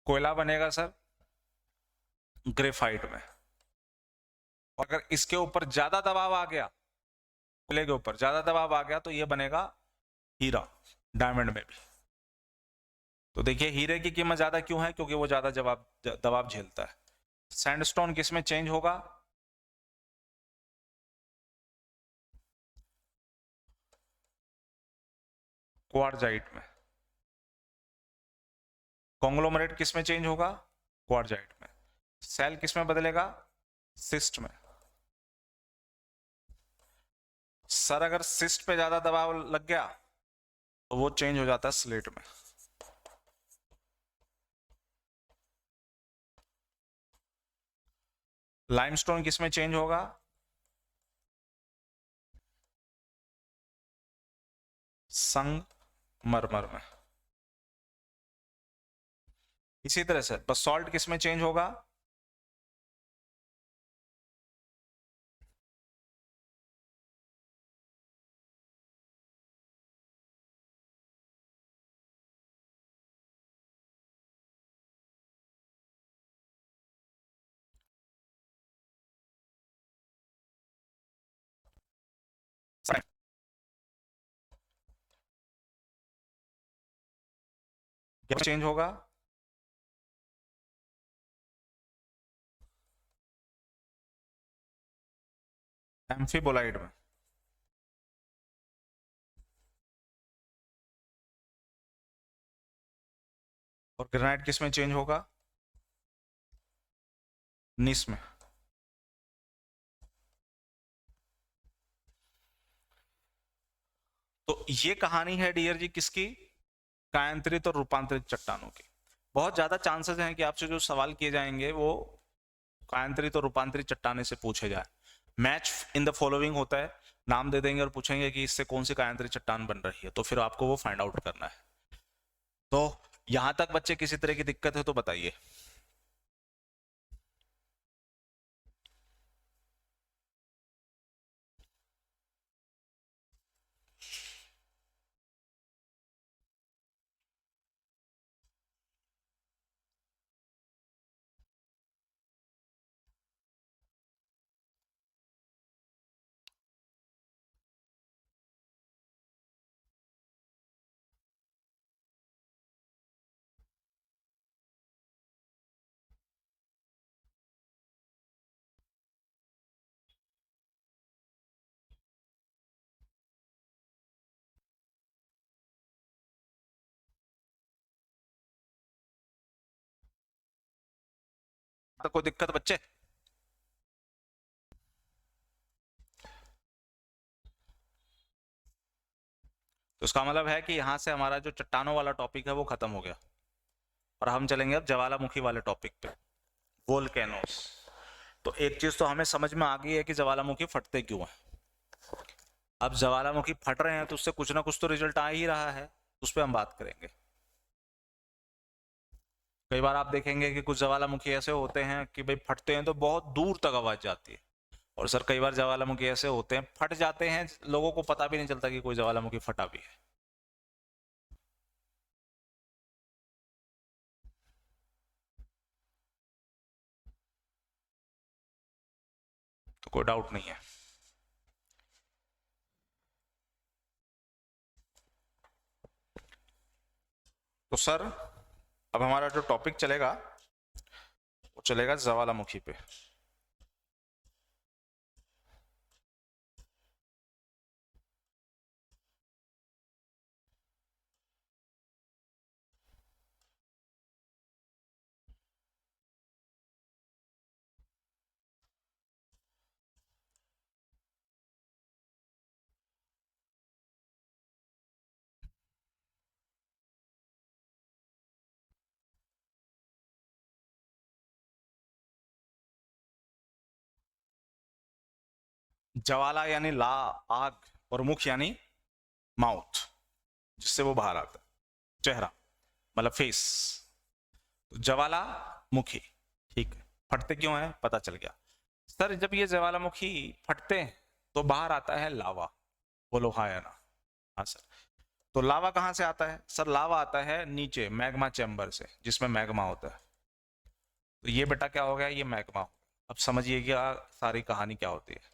कोयला बनेगा सर ग्रेफाइट में। अगर इसके ऊपर ज्यादा दबाव आ गया, कोयले के ऊपर ज्यादा दबाव आ गया, तो ये बनेगा हीरा, डायमंड में भी। तो देखिए हीरे की कीमत ज्यादा क्यों है? क्योंकि वो ज्यादा दबाव झेलता है। सैंडस्टोन किस में चेंज होगा? क्वार्जाइट में। कॉन्ग्लोमरेट किस में चेंज होगा? क्वार्जाइट में। सेल किस में बदलेगा? सिस्ट में। सर अगर सिस्ट पे ज्यादा दबाव लग गया तो वो चेंज हो जाता है स्लेट में। लाइमस्टोन किस में चेंज होगा? संगमरमर में। इसी तरह से बसॉल्ट किस में चेंज होगा? क्या चेंज होगा? एम्फीबोलाइट में। और ग्रेनाइट किस में चेंज होगा? नीस में। तो ये कहानी है डियर जी किसकी? कायांतरित और रूपांतरित चट्टानों की। बहुत ज्यादा चांसेस हैं कि आपसे जो सवाल किए जाएंगे वो कायांतरित और रूपांतरित चट्टाने से पूछे जाए। मैच इन द फॉलोइंग होता है, नाम दे देंगे और पूछेंगे कि इससे कौन सी कायांतरित चट्टान बन रही है, तो फिर आपको वो फाइंड आउट करना है। तो यहां तक बच्चे किसी तरह की दिक्कत है तो बताइए। तो कोई दिक्कत बच्चे? तो इसका मतलब है कि यहां से हमारा जो चट्टानों वाला टॉपिक है वो खत्म हो गया और हम चलेंगे अब ज्वालामुखी वाले टॉपिक पे, वोल्केनोस। तो एक चीज तो हमें समझ में आ गई है कि ज्वालामुखी फटते क्यों हैं। अब ज्वालामुखी फट रहे हैं तो उससे कुछ ना कुछ तो रिजल्ट आ ही रहा है, उस पर हम बात करेंगे। कई बार आप देखेंगे कि कुछ ज्वालामुखी ऐसे होते हैं कि भाई फटते हैं तो बहुत दूर तक आवाज जाती है, और सर कई बार ज्वालामुखी ऐसे होते हैं फट जाते हैं, लोगों को पता भी नहीं चलता कि कोई ज्वालामुखी फटा भी है। तो कोई डाउट नहीं है। तो सर अब हमारा जो टॉपिक चलेगा वो चलेगा ज्वालामुखी पे। ज्वाला यानी ला, आग, और मुख यानी माउथ, जिससे वो बाहर आता है, चेहरा मतलब फेस। तो ज्वालामुखी, ठीक है। फटते क्यों है पता चल गया। सर जब ये ज्वालामुखी फटते हैं तो बाहर आता है लावा, बोलो हाँ या ना? हाँ सर। तो लावा कहाँ से आता है? सर लावा आता है नीचे मैग्मा चैम्बर से, जिसमें मैग्मा होता है। तो ये बेटा क्या हो गया? ये मैग्मा हो गया। अब समझिएगा सारी कहानी क्या होती है।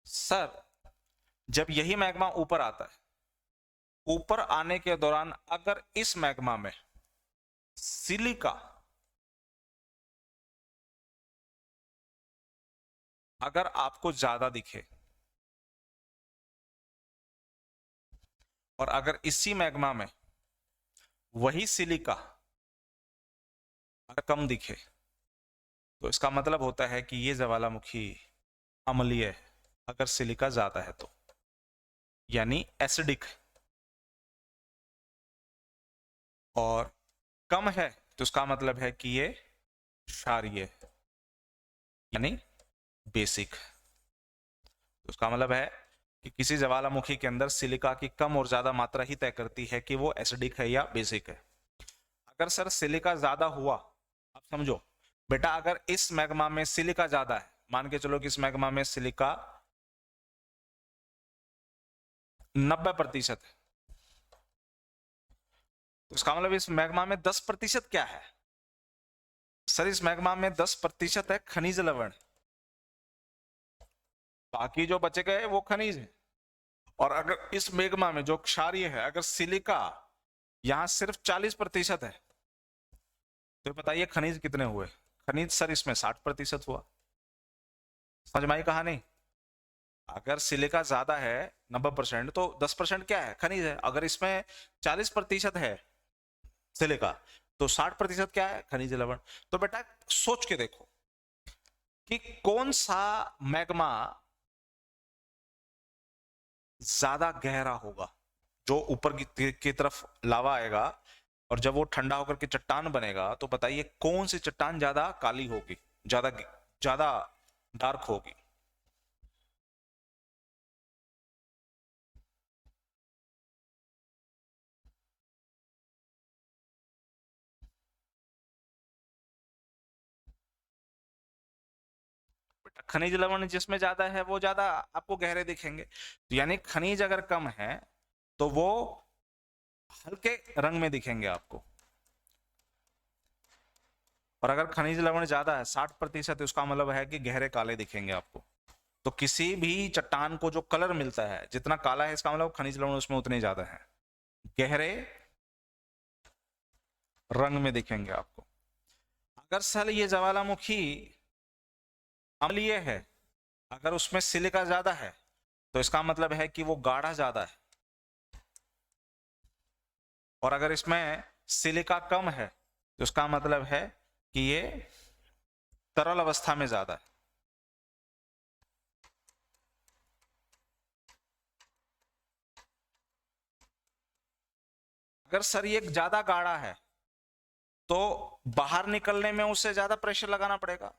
सर जब यही मैग्मा ऊपर आता है, ऊपर आने के दौरान अगर इस मैग्मा में सिलिका अगर आपको ज्यादा दिखे, और अगर इसी मैग्मा में वही सिलिका अगर कम दिखे, तो इसका मतलब होता है कि ये ज्वालामुखी अम्लीय है। अगर सिलिका ज्यादा है तो यानी एसिडिक, और कम है तो इसका मतलब है कि ये क्षारीय है यानी बेसिक। तो इसका मतलब है कि किसी ज्वालामुखी के अंदर सिलिका की कम और ज्यादा मात्रा ही तय करती है कि वो एसिडिक है या बेसिक है। अगर सर सिलिका ज्यादा हुआ, आप समझो बेटा, अगर इस मैग्मा में सिलिका ज्यादा है, मान के चलो कि इस मैग्मा में सिलिका 90% है, तो इसका मतलब इस मैग्मा में 10% क्या है? सर इस मैग्मा में 10% है खनिज लवण, बाकी जो बचे गए वो खनिज है। और अगर इस मैग्मा में जो क्षारीय है, अगर सिलिका यहां सिर्फ 40% है, तो बताइए खनिज कितने हुए? खनिज सर इसमें 60% हुआ। समझ में आई कहानी? अगर सिलिका ज्यादा है 90%, तो 10% क्या है? खनिज है। अगर इसमें 40% है सिलिका। तो 60% क्या है? खनिज लवण। तो बेटा सोच के देखो कि कौन सा मैग्मा ज्यादा गहरा होगा। जो ऊपर की तरफ लावा आएगा और जब वो ठंडा होकर के चट्टान बनेगा, तो बताइए कौन सी चट्टान ज्यादा काली होगी, ज्यादा ज्यादा डार्क होगी? खनिज लवण जिसमें ज्यादा है वो ज्यादा आपको गहरे दिखेंगे। तो यानी खनिज अगर कम है तो वो हल्के रंग में दिखेंगे आपको, और अगर खनिज लवण ज्यादा है 60%, उसका मतलब है कि गहरे काले दिखेंगे आपको। तो किसी भी चट्टान को जो कलर मिलता है जितना काला है, इसका मतलब खनिज लवण उसमें उतने ज्यादा है, गहरे रंग में दिखेंगे आपको। अगर सर ये ज्वालामुखी अम्लीय है, अगर उसमें सिलिका ज्यादा है, तो इसका मतलब है कि वो गाढ़ा ज्यादा है। और अगर इसमें सिलिका कम है, तो इसका मतलब है कि ये तरल अवस्था में ज्यादा है। अगर सर ये ज्यादा गाढ़ा है, तो बाहर निकलने में उसे ज्यादा प्रेशर लगाना पड़ेगा।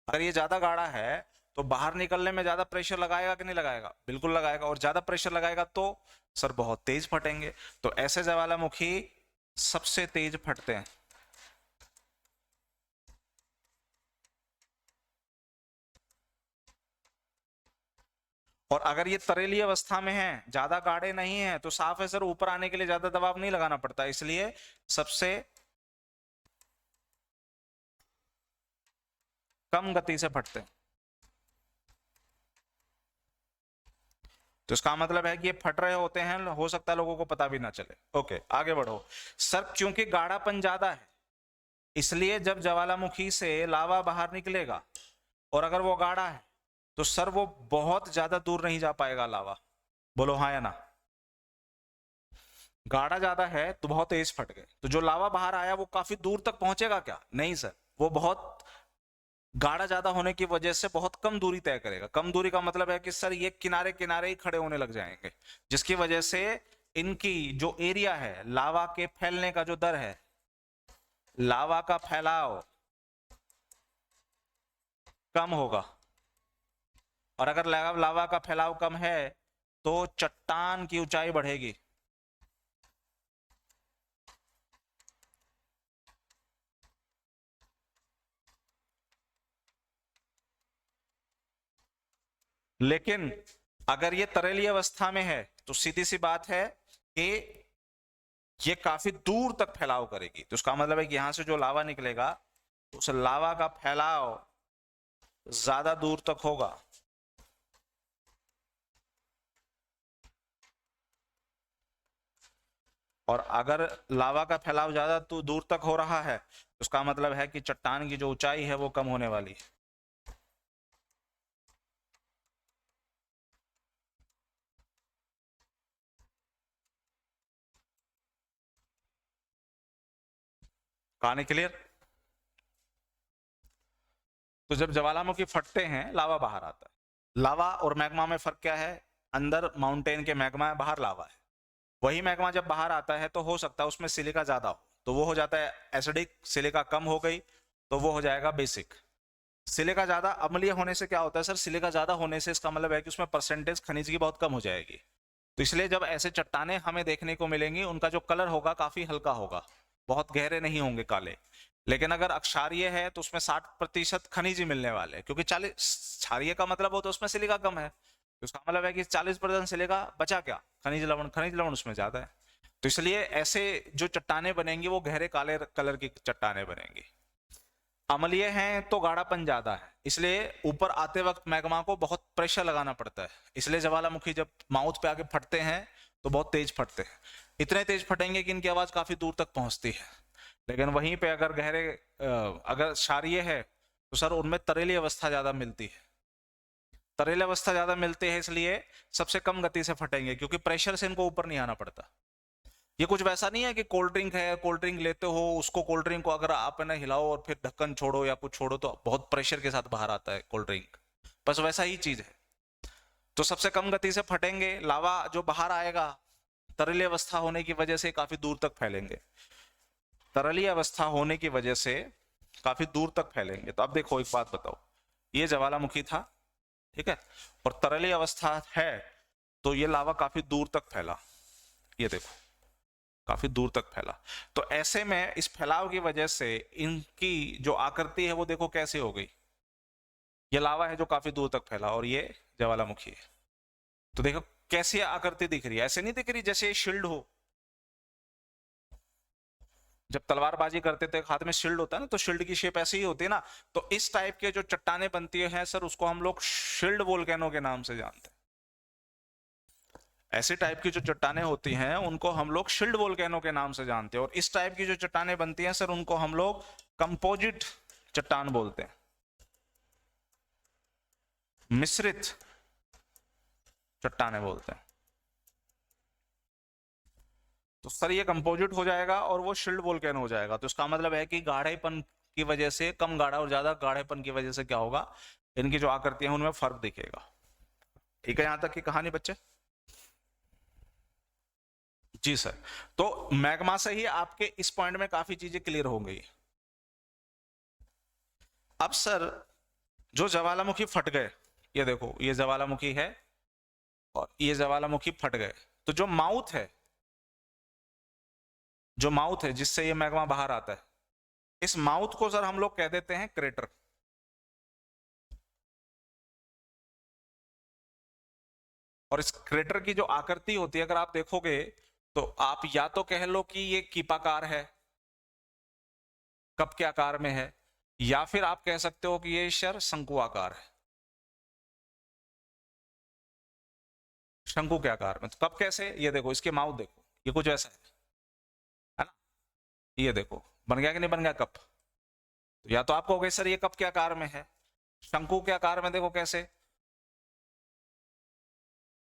अगर ये ज्यादा गाढ़ा है तो बाहर निकलने में ज्यादा प्रेशर लगाएगा कि नहीं लगाएगा? बिल्कुल लगाएगा। और ज्यादा प्रेशर लगाएगा तो सर बहुत तेज फटेंगे। तो ऐसे ज्वालामुखी सबसे तेज फटते हैं। और अगर ये तरेली अवस्था में है, ज्यादा गाढ़े नहीं है, तो साफ है सर ऊपर आने के लिए ज्यादा दबाव नहीं लगाना पड़ता, इसलिए सबसे कम गति से फटते हैं। तो इसका मतलब है कि ये फट रहे होते हैं, हो सकता है लोगों को पता भी ना चले। ओके, आगे बढ़ो। सर क्योंकि गाढ़ापन ज्यादा है, इसलिए जब ज्वालामुखी से लावा बाहर निकलेगा और अगर वो गाढ़ा है, तो सर वो बहुत ज्यादा दूर नहीं जा पाएगा लावा। बोलो हाँ या ना? गाढ़ा ज्यादा है तो बहुत तेज फट गए, तो जो लावा बाहर आया वो काफी दूर तक पहुंचेगा क्या? नहीं सर, वो बहुत गाढ़ा ज्यादा होने की वजह से बहुत कम दूरी तय करेगा। कम दूरी का मतलब है कि सर ये किनारे किनारे ही खड़े होने लग जाएंगे, जिसकी वजह से इनकी जो एरिया है, लावा के फैलने का जो दर है, लावा का फैलाव कम होगा। और अगर लावा का फैलाव कम है तो चट्टान की ऊंचाई बढ़ेगी। लेकिन अगर ये तरेली अवस्था में है तो सीधी सी बात है कि ये काफी दूर तक फैलाव करेगी। तो उसका मतलब है कि यहां से जो लावा निकलेगा, उस लावा का फैलाव ज्यादा दूर तक होगा। और अगर लावा का फैलाव ज्यादा तो दूर तक हो रहा है, तो उसका मतलब है कि चट्टान की जो ऊंचाई है वो कम होने वाली है। कहानी क्लियर? तो जब ज्वालामुखी फटते हैं, लावा बाहर आता है। लावा और मैग्मा में फर्क क्या है? अंदर माउंटेन के मैग्मा है, बाहर लावा है। वही मैग्मा जब बाहर आता है तो हो सकता है उसमें सिलिका ज्यादा हो, तो वो हो जाता है एसिडिक। सिलिका कम हो गई तो वो हो जाएगा बेसिक। सिलिका ज्यादा अम्लीय होने से क्या होता है सर? सिलिका ज्यादा होने से इसका मतलब है कि उसमें परसेंटेज खनिज की बहुत कम हो जाएगी। तो इसलिए जब ऐसे चट्टाने हमें देखने को मिलेंगी, उनका जो कलर होगा काफी हल्का होगा, बहुत गहरे नहीं होंगे काले। लेकिन अगर अक्षारीय है तो उसमें 60% खनिज ही मिलने वाले हैं, क्योंकि 40 क्षारीय का मतलब हो तो उसमें सिलिका कम है। तो उसका मतलब है कि 40% सिलिका बचा क्या? खनिज लवण। खनिज लवण उसमें ज्यादा है। तो इसलिए ऐसे जो चट्टाने बनेंगी वो गहरे काले कलर की चट्टाने बनेंगी। अम्लीय हैं तो गाढ़ापन ज्यादा है, इसलिए ऊपर आते वक्त मैग्मा को बहुत प्रेशर लगाना पड़ता है। इसलिए ज्वालामुखी जब माउथ पे आके फटते हैं तो बहुत तेज फटते हैं। इतने तेज फटेंगे कि इनकी आवाज काफी दूर तक पहुंचती है। लेकिन वहीं पे अगर अगर क्षारीय है तो सर उनमें तरेली अवस्था ज्यादा मिलती है। तरेली अवस्था ज्यादा मिलती है, इसलिए सबसे कम गति से फटेंगे, क्योंकि प्रेशर से इनको ऊपर नहीं आना पड़ता। ये कुछ वैसा नहीं है कि कोल्ड ड्रिंक है, कोल्ड ड्रिंक लेते हो, उसको कोल्ड ड्रिंक को अगर आप है ना हिलाओ और फिर ढक्कन छोड़ो या कुछ छोड़ो तो बहुत प्रेशर के साथ बाहर आता है कोल्ड ड्रिंक, बस वैसा ही चीज है। तो सबसे कम गति से फटेंगे, लावा जो बाहर आएगा तरल अवस्था होने की वजह से काफी दूर तक फैलेंगे, तरलीय अवस्था होने की वजह से काफी दूर तक फैलेंगे। तो अब देखो एक बात बताओ, ये ज्वालामुखी था, ठीक है, और तरलीय अवस्था है, तो ये लावा काफी दूर तक फैला, ये देखो काफी दूर तक फैला। तो ऐसे में इस फैलाव की वजह से इनकी जो आकृति है वो देखो कैसे हो गई, ये लावा है जो काफी दूर तक फैला और ये ज्वालामुखी है। तो देखो कैसी आकृति दिख रही है, ऐसे नहीं दिख रही जैसे शील्ड हो। जब तलवारबाजी करते थे हाथ में शील्ड होता है ना, तो शील्ड की शेप ऐसी ही होती है ना। तो इस टाइप के जो चट्टाने बनती है सर, उसको हम लोग शील्ड वोल्केनो के नाम से जानते हैं। ऐसे टाइप की जो चट्टाने होती हैं उनको हम लोग शील्ड वोल्केनो के नाम से जानते हैं, और इस टाइप की जो चट्टाने बनती हैं सर उनको हम लोग कंपोजिट चट्टान बोलते हैं, मिश्रित चट्टाने बोलते हैं। तो सर ये कंपोजिट हो जाएगा और वो शील्ड वोल्केनो हो जाएगा। तो इसका मतलब है कि गाढ़ेपन की वजह से, कम गाढ़ा और ज्यादा गाढ़ेपन की वजह से क्या होगा, इनकी जो आकृतियां हैं उनमें फर्क दिखेगा। ठीक है, यहां तक की कहानी बच्चे? जी सर। तो मैग्मा से ही आपके इस पॉइंट में काफी चीजें क्लियर हो गई। अब सर जो ज्वालामुखी फट गए, ये देखो ये ज्वालामुखी है और ये ज्वालामुखी फट गए, तो जो माउथ है, जो माउथ है जिससे ये मैग्मा बाहर आता है, इस माउथ को सर हम लोग कह देते हैं क्रेटर। और इस क्रेटर की जो आकृति होती है अगर आप देखोगे तो आप या तो कह लो कि ये कीपाकार है, कप के आकार में है, या फिर आप कह सकते हो कि ये सर शंकु आकार है, शंकु के आकार में। तो कप कैसे, ये देखो इसके माउथ देखो, ये कुछ ऐसा है ना, ये देखो बन गया कि नहीं बन गया कप। तो या तो आप कहोगे सर ये कप के आकार में है, शंकु के आकार में देखो कैसे,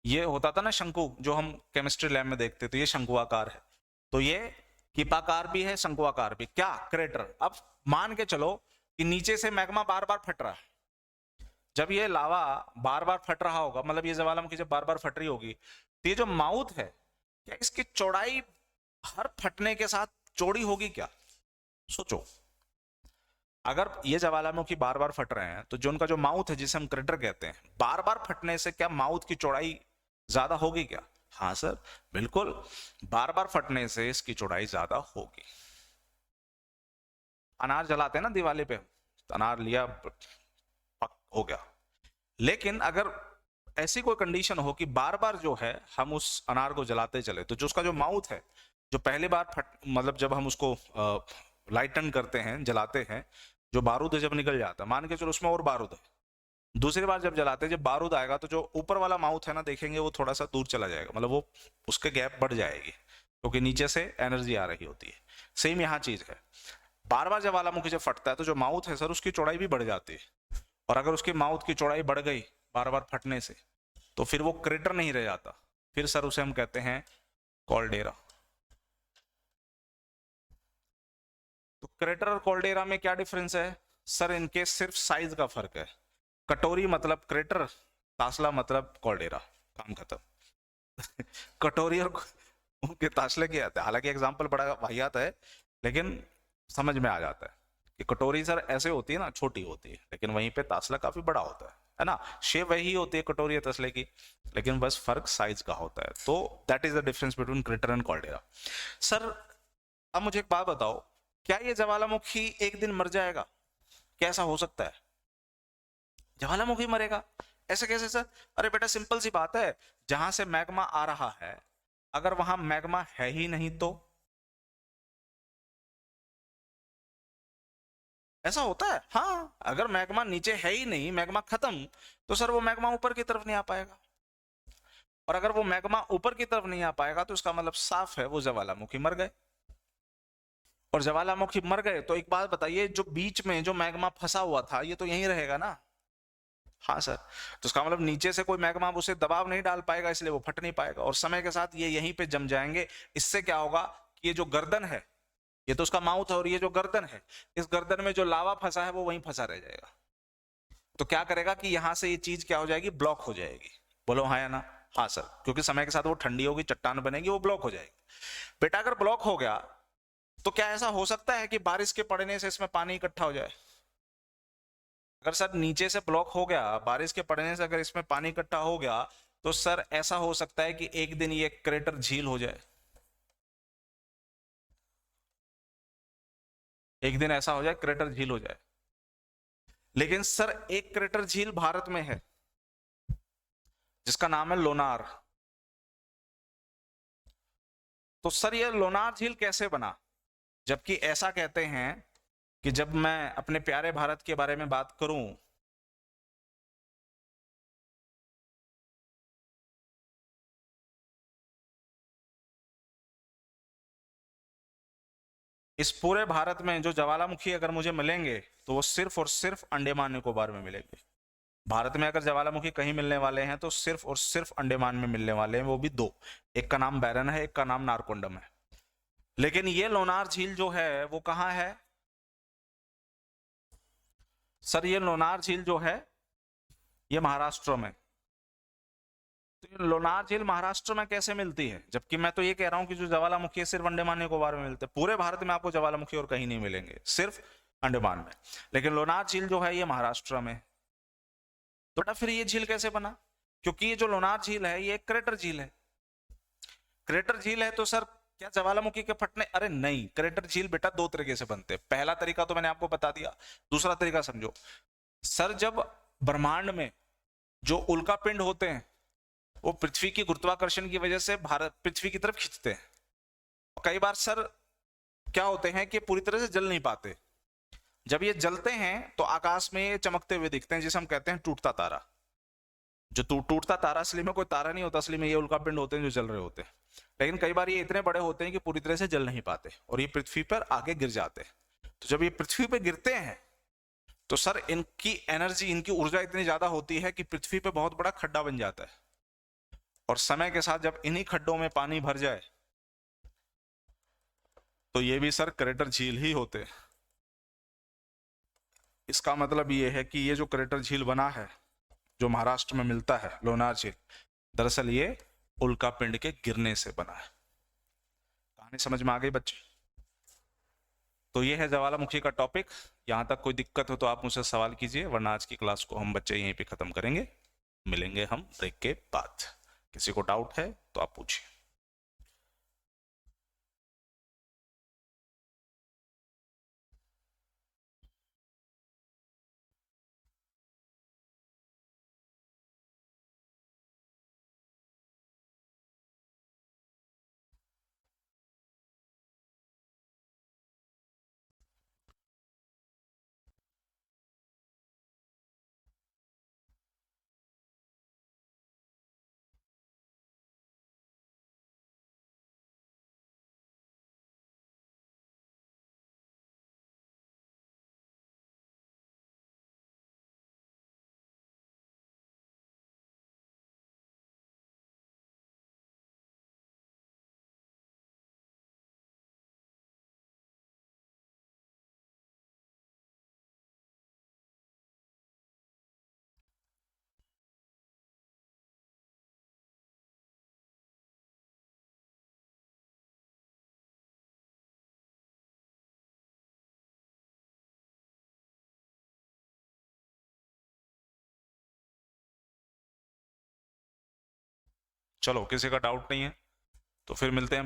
ये होता था ना शंकु जो हम केमिस्ट्री लैब में देखते, तो ये शंकु आकार है। तो ये कीपाकार भी है, शंकु आकार भी, क्या क्रेटर। अब मान के चलो कि नीचे से मैग्मा बार बार फट रहा है, जब ये लावा बार बार फट रहा होगा, मतलब ये ज्वालामुखी जब बार बार फट रही होगी, तो ये जो माउथ है, क्या इसकी चौड़ाई हर फटने के साथ चौड़ी होगी क्या? सोचो, अगर ये ज्वालामुखी बार बार फट रहे हैं तो जो उनका जो माउथ है जिसे हम क्रेटर कहते हैं, बार बार फटने से क्या माउथ की चौड़ाई ज्यादा होगी क्या? हाँ सर बिल्कुल, बार बार फटने से इसकी चौड़ाई ज्यादा होगी। अनार जलाते हैं ना दिवाली पे, तो अनार लिया पक हो गया, लेकिन अगर ऐसी कोई कंडीशन हो कि बार बार जो है हम उस अनार को जलाते चले, तो जो उसका जो माउथ है, जो पहली बार मतलब जब हम उसको लाइटन करते हैं, जलाते हैं, जो बारूद है जब निकल जाता है, मान के चलो उसमें और बारूद है, दूसरी बार जब जलाते हैं जब बारूद आएगा तो जो ऊपर वाला माउथ है ना, देखेंगे वो थोड़ा सा दूर चला जाएगा, मतलब वो उसके गैप बढ़ जाएगी क्योंकि नीचे से एनर्जी आ रही होती है। सेम यहाँ चीज है, बार बार जब ज्वालामुखी जब फटता है तो जो माउथ है सर उसकी चौड़ाई भी बढ़ जाती है, और अगर उसकी माउथ की चौड़ाई बढ़ गई बार बार फटने से, तो फिर वो क्रेटर नहीं रह जाता, फिर सर उसे हम कहते हैं कॉल्डेरा। तो क्रेटर और कॉल्डेरा में क्या डिफरेंस है सर? इनके सिर्फ साइज का फर्क है, कटोरी मतलब क्रेटर, तासला मतलब कॉल्डेरा, काम खत्म। कटोरी और उनके तासले के आते हैं, हालांकि एग्जाम्पल बड़ा वाहियात है लेकिन समझ में आ जाता है कि कटोरी सर ऐसे होती है ना, छोटी होती है, लेकिन वहीं पे तासला काफी बड़ा होता है ना, शेप वही होती है कटोरी या तसले की, लेकिन बस फर्क साइज का होता है। तो that is the difference between crater and caldera. Sir अब मुझे एक बात बताओ, क्या ये ज्वालामुखी एक दिन मर जाएगा? कैसा हो सकता है ज्वालामुखी मरेगा? ऐसे कैसे सर? अरे बेटा सिंपल सी बात है, जहां से मैग्मा आ रहा है अगर वहां मैग्मा है ही नहीं तो ऐसा होता है। हाँ, अगर मैग्मा नीचे है ही नहीं, मैग्मा खत्म, तो सर वो मैग्मा ऊपर की तरफ नहीं आ पाएगा, और अगर वो मैग्मा ऊपर की तरफ नहीं आ पाएगा तो इसका मतलब साफ है वो ज्वालामुखी मर गए। और ज्वालामुखी मर गए तो एक बात बताइए, जो बीच में जो मैग्मा फंसा हुआ था ये तो यहीं रहेगा ना? हाँ सर। तो इसका मतलब नीचे से कोई मैग्मा उसे दबाव नहीं डाल पाएगा, इसलिए वो फट नहीं पाएगा, और समय के साथ ये यहीं पे जम जाएंगे। इससे क्या होगा कि ये जो गर्दन है, ये तो उसका माउथ है, और ये जो गर्दन है, इस गर्दन में जो लावा फंसा है वो वहीं फंसा रह जाएगा। तो क्या करेगा कि यहां से ये चीज क्या हो जाएगी, ब्लॉक हो जाएगी। बोलो हाँ या ना? हाँ सर, क्योंकि समय के साथ वो ठंडी होगी, चट्टान बनेगी, वो ब्लॉक हो जाएगी। बेटा अगर ब्लॉक हो गया तो क्या ऐसा हो सकता है कि बारिश के पड़ने से इसमें पानी इकट्ठा हो जाए? अगर सर नीचे से ब्लॉक हो गया, बारिश के पड़ने से अगर इसमें पानी इकट्ठा हो गया, तो सर ऐसा हो सकता है कि एक दिन ये क्रेटर झील हो जाए। एक दिन ऐसा हो जाए क्रेटर झील हो जाए। लेकिन सर एक क्रेटर झील भारत में है जिसका नाम है लोनार। तो सर ये लोनार झील कैसे बना? जबकि ऐसा कहते हैं कि जब मैं अपने प्यारे भारत के बारे में बात करूं, इस पूरे भारत में जो ज्वालामुखी अगर मुझे मिलेंगे तो वो सिर्फ और सिर्फ अंडमान निकोबार में मिलेंगे। भारत में अगर ज्वालामुखी कहीं मिलने वाले हैं तो सिर्फ और सिर्फ अंडमान में मिलने वाले हैं, वो भी दो। एक का नाम बैरन है, एक का नाम नारकोंडम है। लेकिन ये लोनार झील जो है वो कहाँ है? सर ये लोनार झील जो है ये महाराष्ट्र में। तो ये लोनार झील महाराष्ट्र में कैसे मिलती है, जबकि मैं तो ये कह रहा हूँ कि जो ज्वालामुखी है सिर्फ अंडमान निकोबार में मिलते हैं। पूरे भारत में आपको ज्वालामुखी और कहीं नहीं मिलेंगे, सिर्फ अंडमान में। लेकिन लोनार झील जो है ये महाराष्ट्र में। तो बेटा फिर ये झील कैसे बना? क्योंकि ये जो लोनार झील है ये एक क्रेटर झील है। क्रेटर झील है तो सर क्या ज्वालामुखी के फटने? अरे नहीं, क्रेटर झील बेटा दो तरीके से बनते हैं। पहला तरीका तो मैंने आपको बता दिया, दूसरा तरीका समझो। सर जब ब्रह्मांड में जो उल्का पिंड होते हैं वो पृथ्वी की गुरुत्वाकर्षण की वजह से भारत पृथ्वी की तरफ खींचते हैं। कई बार सर क्या होते हैं कि पूरी तरह से जल नहीं पाते। जब ये जलते हैं तो आकाश में ये चमकते हुए दिखते हैं, जिसे हम कहते हैं टूटता तारा। जो टूटता तारा असली में कोई तारा नहीं होता, असली में ये उल्का पिंड होते हैं जो जल रहे होते हैं। लेकिन कई बार ये इतने बड़े होते हैं कि पूरी तरह से जल नहीं पाते और ये पृथ्वी पर आके गिर जाते हैं। तो जब ये पृथ्वी पे गिरते हैं तो सर इनकी एनर्जी, इनकी ऊर्जा इतनी ज्यादा होती है कि पृथ्वी पे बहुत बड़ा खड्डा बन जाता है। और समय के साथ जब इन्हीं खड्डों में पानी भर जाए तो ये भी सर क्रेटर झील ही होते हैं। इसका मतलब ये है कि ये जो क्रेटर झील बना है जो महाराष्ट्र में मिलता है लोनार झील, दरअसल ये उल्का पिंड के गिरने से बना है। कहानी समझ में आ गई बच्चे? तो ये है ज्वालामुखी का टॉपिक। यहाँ तक कोई दिक्कत हो तो आप मुझसे सवाल कीजिए, वरना आज की क्लास को हम बच्चे यहीं पे खत्म करेंगे। मिलेंगे हम ब्रेक के बाद। किसी को डाउट है तो आप पूछिए। चलो, किसी का डाउट नहीं है तो फिर मिलते हैं।